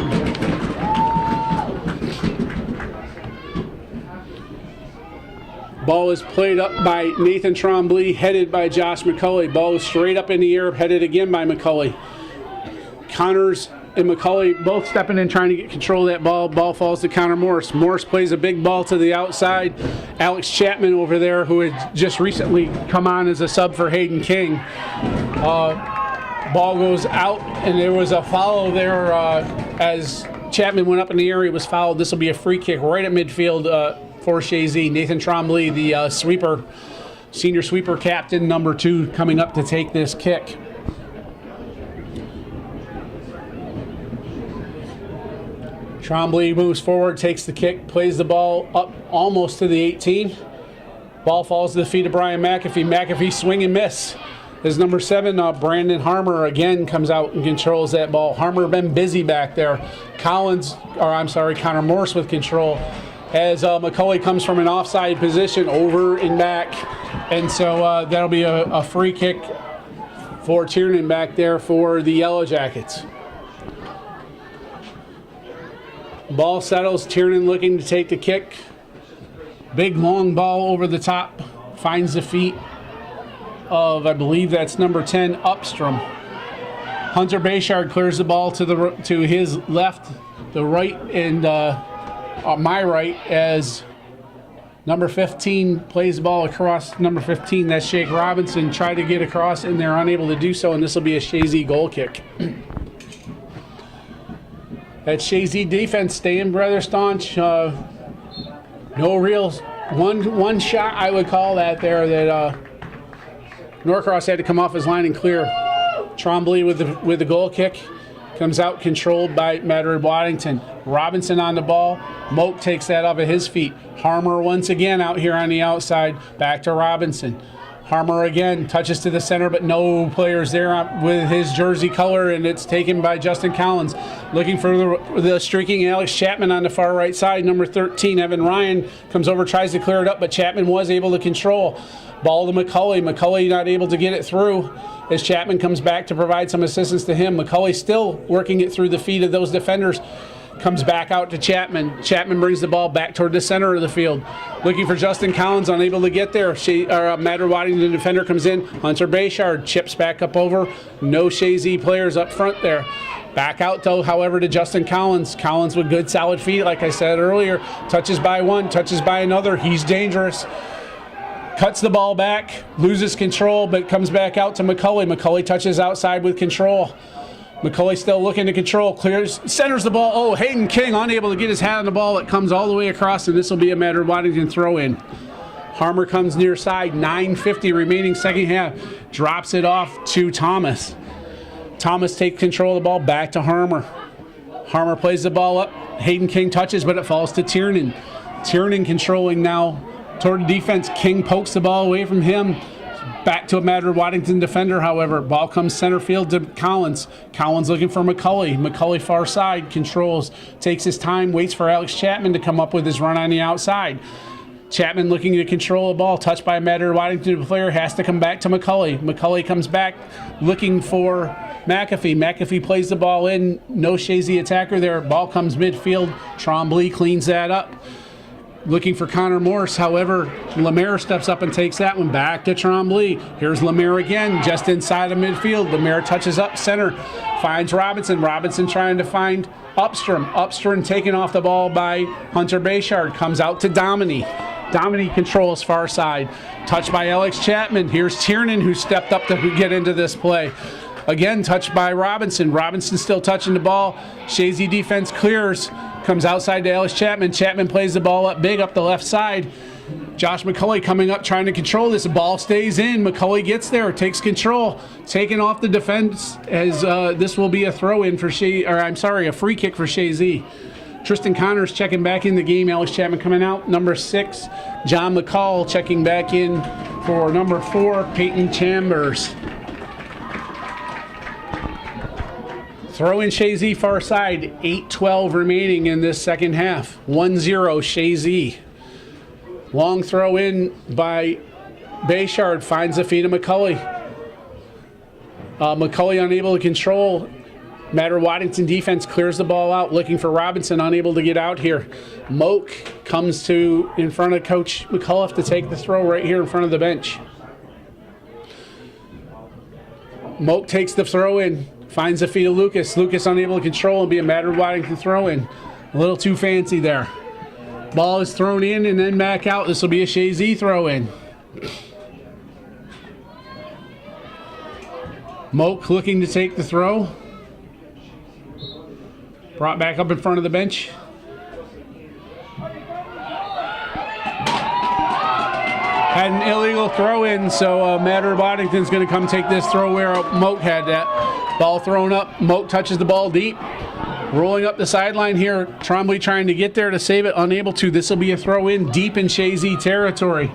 Ball is played up by Nathan Trombley, headed by Josh McCulley. Ball is straight up in the air, headed again by McCulley. Connors and McCulley both stepping in trying to get control of that ball. Ball falls to Connor Morris. Morris plays a big ball to the outside. Alex Chapman over there, who had just recently come on as a sub for Hayden King. Ball goes out, and there was a foul there as Chapman went up in the air. He was fouled. This will be a free kick right at midfield for Chazy. Nathan Trombley, the sweeper, senior sweeper captain, number 2, coming up to take this kick. Trombley moves forward, takes the kick, plays the ball up almost to the 18. Ball falls to the feet of Brian McAfee. McAfee swing and miss. As number 7, Brandon Harmer again comes out and controls that ball. Harmer been busy back there. Connor Morse with control. As McCulley comes from an offside position over and back. And so that'll be a free kick for Tiernan back there for the Yellow Jackets. Ball settles. Tiernan looking to take the kick. Big long ball over the top. Finds the feet of, I believe that's number 10, Upstrom. Hunter Bayshard clears the ball to his left, the right, and my right, as number 15 plays the ball across number 15. That's Jake Robinson. Tried to get across, and they're unable to do so, and this will be a Chazy goal kick. That Chazy defense staying rather staunch. No real one shot, I would call that there, that Norcross had to come off his line and clear. Trombley with the goal kick. Comes out controlled by Madrid-Waddington. Robinson on the ball. Moak takes that off of his feet. Harmer once again out here on the outside. Back to Robinson. Harmer again touches to the center, but no players there with his jersey color, and it's taken by Justin Collins. Looking for the streaking Alex Chapman on the far right side. Number 13, Evan Ryan, comes over, tries to clear it up, but Chapman was able to control. Ball to McCulley. McCulley not able to get it through as Chapman comes back to provide some assistance to him. McCulley still working it through the feet of those defenders. Comes back out to Chapman. Chapman brings the ball back toward the center of the field. Looking for Justin Collins, unable to get there. Madrid-Waddington defender comes in. Hunter Bayshard chips back up over. No Chazy players up front there. Back out, though, however, to Justin Collins. Collins with good, solid feet, like I said earlier. Touches by one, touches by another. He's dangerous. Cuts the ball back, loses control, but comes back out to McCulley. McCulley touches outside with control. McCulley still looking to control, clears, centers the ball. Oh, Hayden King unable to get his hat on the ball. It comes all the way across, and this will be a Madrid-Waddington throw-in. Harmer comes near side, 9:50 remaining second half. Drops it off to Thomas. Thomas takes control of the ball, back to Harmer. Harmer plays the ball up. Hayden King touches, but it falls to Tiernan. Tiernan controlling now toward the defense. King pokes the ball away from him. Back to a Madrid-Waddington defender, however. Ball comes center field to Collins. Collins looking for McCulley. McCulley far side, controls, takes his time, waits for Alex Chapman to come up with his run on the outside. Chapman looking to control the ball, touched by a Madrid-Waddington player, has to come back to McCulley. McCulley comes back looking for McAfee. McAfee plays the ball in, no Chazy attacker there. Ball comes midfield, Trombley cleans that up. Looking for Connor Morse, however, Lemaire steps up and takes that one back to Trombley. Here's Lemaire again, just inside of midfield. Lemaire touches up center, finds Robinson. Robinson trying to find Upstrom. Upstrom taken off the ball by Hunter Bayshard. Comes out to Dominy. Dominy controls far side. Touched by Alex Chapman. Here's Tiernan, who stepped up to get into this play. Again, touched by Robinson. Robinson still touching the ball. Chazy defense clears. Comes outside to Alex Chapman. Chapman plays the ball up big up the left side. Josh McCulley coming up trying to control this. The ball stays in. McCulley gets there, takes control. Taken off the defense as this will be a throw-in for a free kick for Chazy. Tristan Connors checking back in the game. Alex Chapman coming out. Number 6, John McCall checking back in for number 4, Peyton Chambers. Throw in Chazy far side, 8:12 remaining in this second half. 1-0 Chazy. Long throw in by Bayshard, finds the feet of McCulley. McCulley unable to control. Madrid-Waddington defense clears the ball out, looking for Robinson, unable to get out here. Moak comes to in front of Coach McCullough to take the throw right here in front of the bench. Moak takes the throw in. Finds the feet of Lucas. Lucas unable to control and be a Madrid-Waddington throw-in. A little too fancy there. Ball is thrown in and then back out. This will be a Chazy throw-in. Moak looking to take the throw. Brought back up in front of the bench. Had an illegal throw-in, so Madrid-Waddington's going to come take this throw where Moak had that. Ball thrown up. Moak touches the ball deep. Rolling up the sideline here. Trombley trying to get there to save it. Unable to. This will be a throw-in deep in Chazy territory.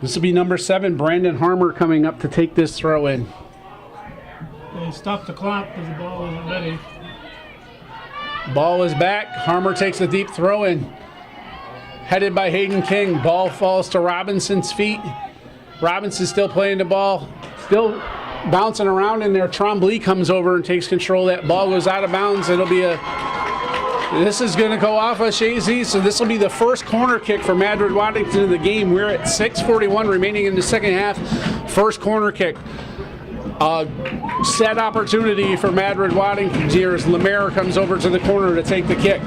This will be number 7, Brandon Harmer, coming up to take this throw-in. They stopped the clock because the ball wasn't ready. Ball is back. Harmer takes a deep throw-in. Headed by Hayden King. Ball falls to Robinson's feet. Robinson still playing the ball. Still bouncing around in there. Trombley comes over and takes control. That ball goes out of bounds. It'll be this is going to go off of Chazy, so this will be the first corner kick for Madrid-Waddington in the game. We're at 6:41 remaining in the second half. First corner kick. Set opportunity for Madrid-Waddington here as Lemaire comes over to the corner to take the kick.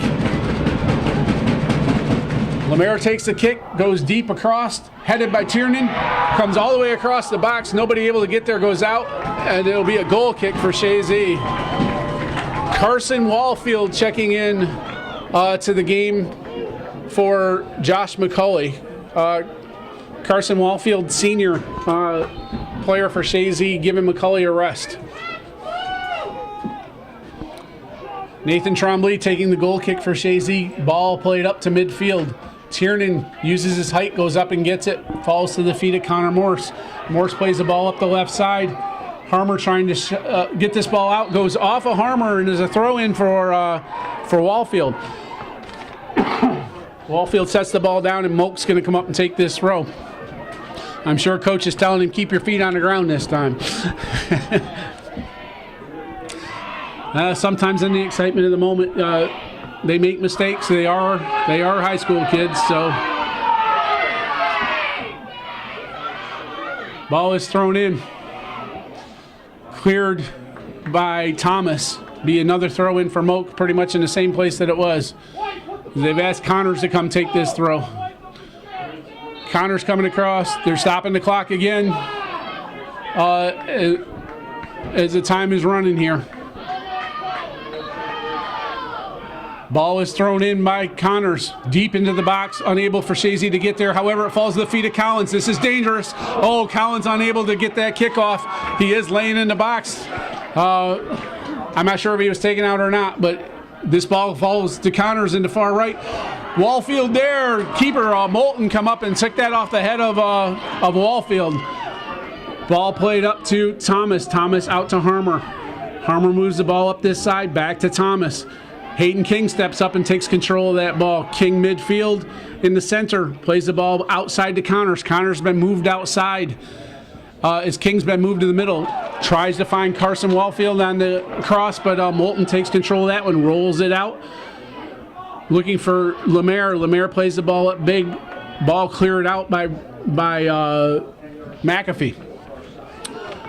Lemaire takes the kick, goes deep across, headed by Tiernan, comes all the way across the box. Nobody able to get there, goes out, and it'll be a goal kick for Chazy. Carson Wallfield checking in to the game for Josh McCulley. Carson Wallfield, senior player for Chazy, giving McCulley a rest. Nathan Trombley taking the goal kick for Chazy. Ball played up to midfield. Tiernan uses his height, goes up and gets it. Falls to the feet of Connor Morse. Morse plays the ball up the left side. Harmer trying to get this ball out. Goes off of Harmer and is a throw-in for Wallfield. Wallfield sets the ball down and Moak's going to come up and take this throw. I'm sure coach is telling him, keep your feet on the ground this time. Sometimes in the excitement of the moment, they make mistakes. They are high school kids, so. Ball is thrown in. Cleared by Thomas. Be another throw in for Moak, pretty much in the same place that it was. They've asked Connors to come take this throw. Connors coming across. They're stopping the clock again as the time is running here. Ball is thrown in by Connors, deep into the box, unable for Chazy to get there. However, it falls to the feet of Collins. This is dangerous. Oh, Collins unable to get that kickoff. He is laying in the box. I'm not sure if he was taken out or not, but this ball falls to Connors in the far right. Wallfield there. Keeper Moulton come up and took that off the head of Wallfield. Ball played up to Thomas. Thomas out to Harmer. Harmer moves the ball up this side, back to Thomas. Hayden King steps up and takes control of that ball. King midfield in the center, plays the ball outside to Connors. Connors been moved outside as King's been moved to the middle. Tries to find Carson Wallfield on the cross, but Moulton takes control of that one, rolls it out. Looking for Lemaire. Lemaire plays the ball up big. Ball cleared out by McAfee.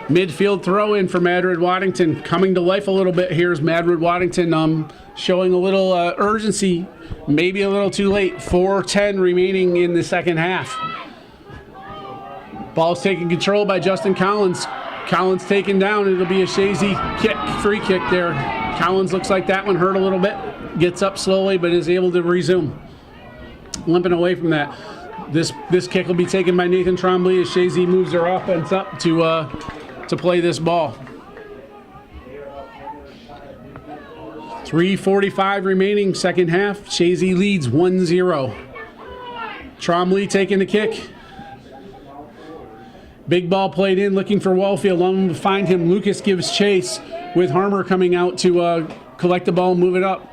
Midfield throw in for Madrid-Waddington. Coming to life a little bit here is Madrid-Waddington showing a little urgency, maybe a little too late. 4:10 remaining in the second half. Ball's taken control by Justin Collins. Collins taken down. It'll be a Chazy kick, free kick there. Collins looks like that one hurt a little bit. Gets up slowly but is able to resume. Limping away from that. This kick will be taken by Nathan Trombley as Chazy moves their offense up to play this ball. 3:45 remaining, second half. Chazy leads 1-0. Trombley taking the kick. Big ball played in, looking for Wallfield. Unable to find him. Lucas gives chase with Harmer coming out to collect the ball and move it up.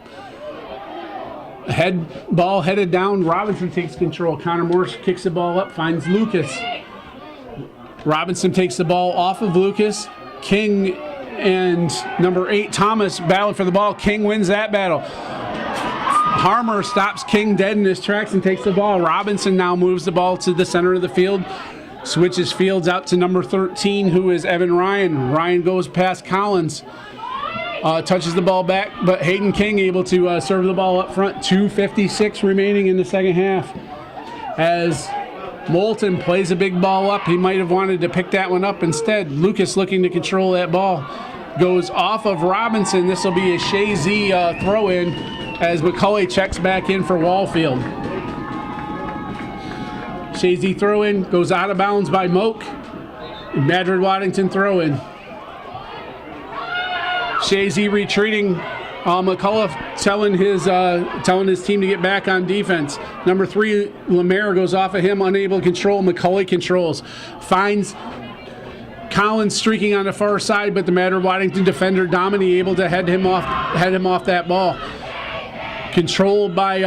Ball headed down. Robinson takes control. Connor Morris kicks the ball up, finds Lucas. Robinson takes the ball off of Lucas. King and number 8, Thomas, battle for the ball. King wins that battle. Harmer stops King dead in his tracks and takes the ball. Robinson now moves the ball to the center of the field. Switches fields out to number 13, who is Evan Ryan. Ryan goes past Collins. Touches the ball back, but Hayden King able to serve the ball up front. 2:56 remaining in the second half. As Moulton plays a big ball up. He might have wanted to pick that one up instead. Lucas looking to control that ball. Goes off of Robinson. This will be a Chazy throw-in as McCulley checks back in for Wallfield. Chazy throw-in goes out of bounds by Moak. Madrid-Waddington throw-in. Chazy retreating. McCullough telling his team to get back on defense. Number 3, Lemaire goes off of him, unable to control. McCulley controls. Finds Collins streaking on the far side, but the Madrid-Waddington defender, Domini, able to head him off that ball. Controlled by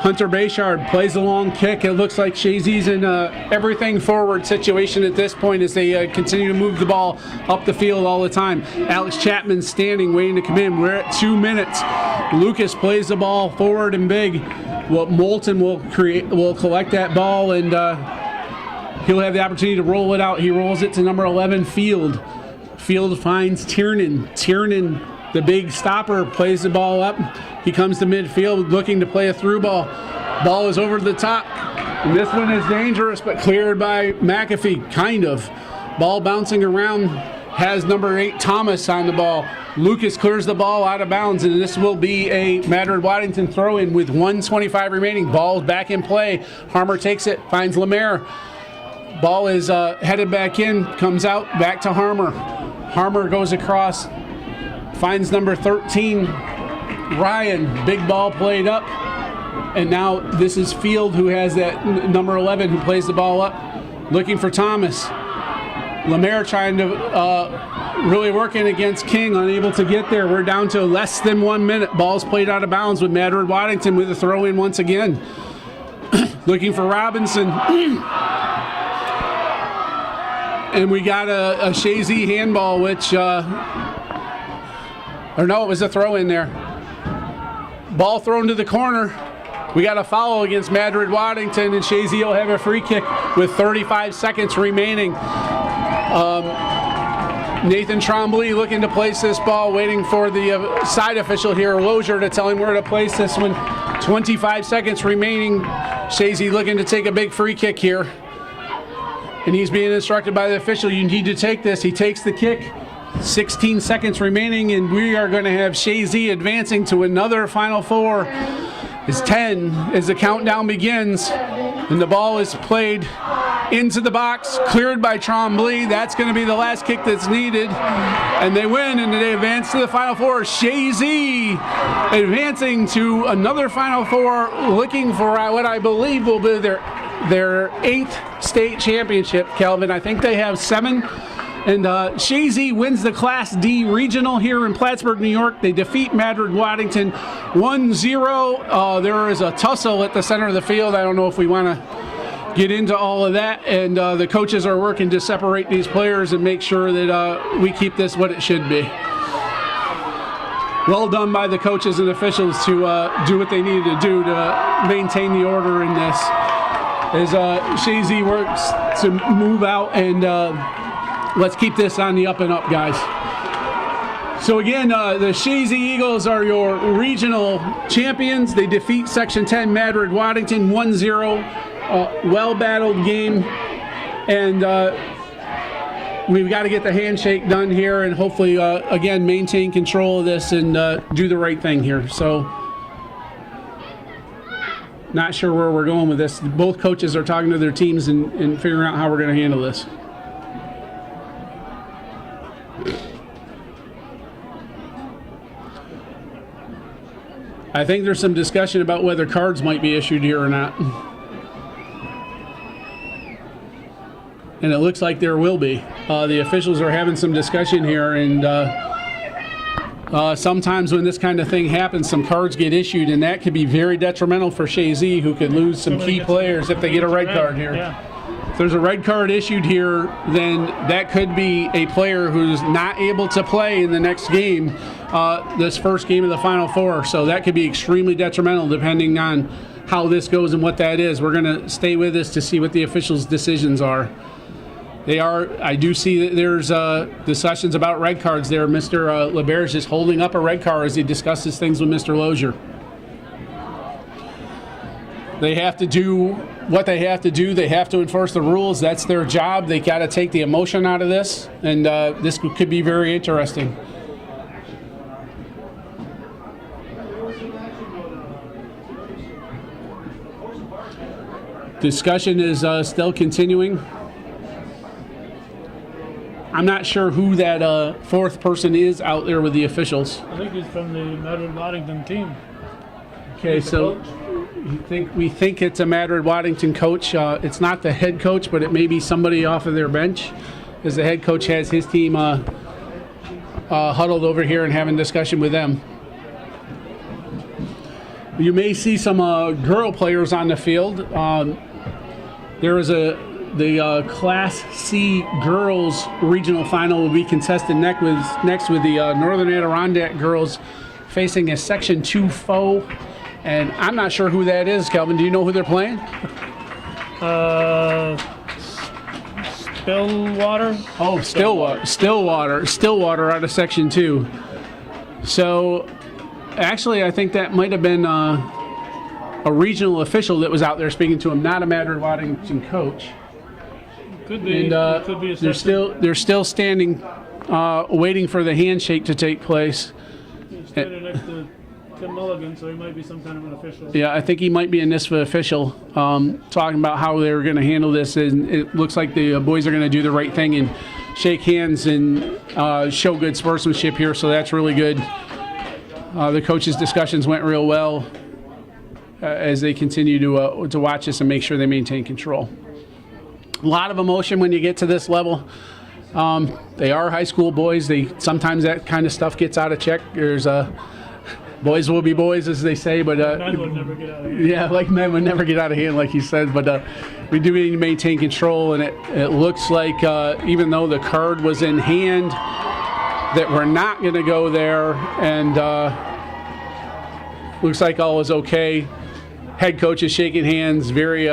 Hunter Bayshard, plays a long kick. It looks like Chazy's in everything forward situation at this point as they continue to move the ball up the field all the time. Alex Chapman standing, waiting to come in. We're at 2 minutes. Lucas plays the ball forward and big. Well, Moulton will collect that ball and he'll have the opportunity to roll it out. He rolls it to number 11, Field. Field finds Tiernan. Tiernan, the big stopper, plays the ball up. He comes to midfield looking to play a through ball. Ball is over the top. And this one is dangerous, but cleared by McAfee, kind of. Ball bouncing around, has number 8, Thomas on the ball. Lucas clears the ball out of bounds, and this will be a Madrid-Waddington throw-in with 1:25 remaining. Ball's back in play. Harmer takes it, finds Lemaire. Ball is headed back in, comes out, back to Harmer. Harmer goes across, finds number 13, Ryan. Big ball played up. And now this is Field, who has that number 11, who plays the ball up, looking for Thomas. Lemaire trying to really working against King, unable to get there. We're down to less than 1 minute. Ball's played out of bounds with Madrid-Waddington with a throw-in once again. Looking for Robinson. And we got a Chazy handball, which, or no, it was a throw-in there. Ball thrown to the corner. We got a foul against Madrid-Waddington, and Chazy will have a free kick with 35 seconds remaining. Nathan Trombley looking to place this ball, waiting for the side official here, Lozier, to tell him where to place this one. 25 seconds remaining. Chazy looking to take a big free kick here. And he's being instructed by the official, you need to take this. He takes the kick. 16 seconds remaining, and we are going to have Chazy advancing to another Final Four. It's 10 as the countdown begins, and the ball is played into the box, cleared by Trombley. That's going to be the last kick that's needed, and they win, and they advance to the Final Four. Chazy advancing to another Final Four, looking for what I believe will be their 8th state championship, Calvin. I think they have 7. And Chazy wins the Class D regional here in Plattsburgh, New York. They defeat Madrid-Waddington 1-0. There is a tussle at the center of the field. I don't know if we want to get into all of that. And the coaches are working to separate these players and make sure that we keep this what it should be. Well done by the coaches and officials to do what they needed to do to maintain the order in this. As Chazy works to move out and let's keep this on the up and up, guys. So again, the Chazy Eagles are your regional champions. They defeat Section 10 Madrid-Waddington 1-0. Well-battled game. And we've got to get the handshake done here and hopefully, again, maintain control of this and do the right thing here. So not sure where we're going with this. Both coaches are talking to their teams and figuring out how we're going to handle this. I think there's some discussion about whether cards might be issued here or not. And it looks like there will be. The officials are having some discussion here, and sometimes when this kind of thing happens, some cards get issued, and that could be very detrimental for Chazy, who could lose some key players if they get a red card here. Yeah. If there's a red card issued here, then that could be a player who's not able to play in the next game, this first game of the Final Four. So that could be extremely detrimental depending on how this goes and what that is. We're going to stay with this to see what the officials' decisions are. I do see that there's discussions about red cards there. Mr. LeBear is holding up a red card as he discusses things with Mr. Lozier. They have to do what they have to do. They have to enforce the rules. That's their job. They got to take the emotion out of this, and this could be very interesting. Discussion is still continuing. I'm not sure who that fourth person is out there with the officials. I think he's from the Madrid-Waddington team. Okay, so we think it's a Madrid-Waddington coach. It's not the head coach, but it may be somebody off of their bench, as the head coach has his team huddled over here and having discussion with them. You may see some girl players on the field. There is the Class C girls regional final will be contested next with the Northern Adirondack girls facing a Section 2 foe. And I'm not sure who that is, Kelvin. Do you know who they're playing? Stillwater. Oh, Stillwater out of Section 2. So, actually, I think that might have been a regional official that was out there speaking to him, not a Madrid-Waddington coach. Could be. And Could be a they're still standing, waiting for the handshake to take place. He's standing next to Tim Mulligan, so he might be some kind of an official. Yeah, I think he might be a NISFA official, talking about how they were going to handle this, and it looks like the boys are going to do the right thing and shake hands and show good sportsmanship here, so that's really good. The coaches' discussions went real well as they continue to watch this and make sure they maintain control. A lot of emotion when you get to this level. They are high school boys. Sometimes that kind of stuff gets out of check. There's boys will be boys, as they say, but Men would never get out of hand. yeah, like men would never get out of hand, like you said. But we do need to maintain control, and it looks like even though the card was in hand, that we're not going to go there, and looks like all is okay. Head coach is shaking hands. Very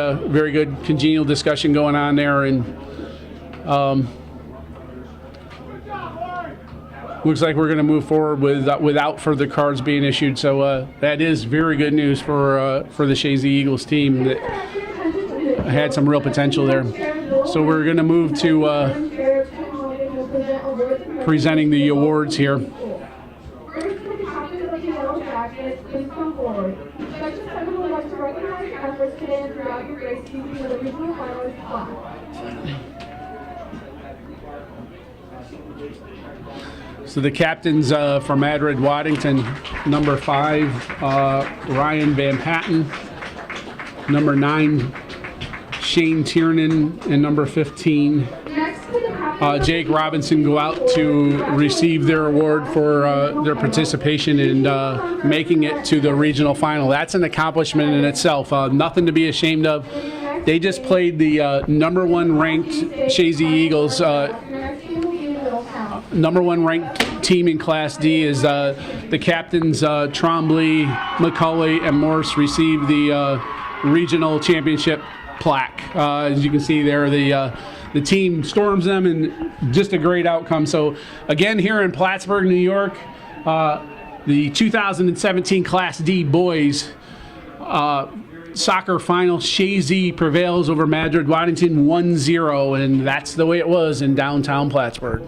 good congenial discussion going on there, and looks like we're going to move forward without further cards being issued. So that is very good news for the Chazy Eagles team that had some real potential there. So we're going to move to presenting the awards here. So the captains for Madrid-Waddington, number 5, Ryan Van Patten, number 9, Shane Tiernan, and number 15, Jake Robinson, go out to receive their award for their participation in making it to the regional final. That's an accomplishment in itself, nothing to be ashamed of. They just played the number 1 ranked Chazy Eagles. Number 1 ranked team in Class D is the captains Trombley, McCulley, and Morse received the regional championship plaque. As you can see there, the team storms them, and just a great outcome. So again, here in Plattsburgh, New York, the 2017 Class D boys soccer final, Chazy prevails over Madrid-Waddington 1-0, and that's the way it was in downtown Plattsburgh.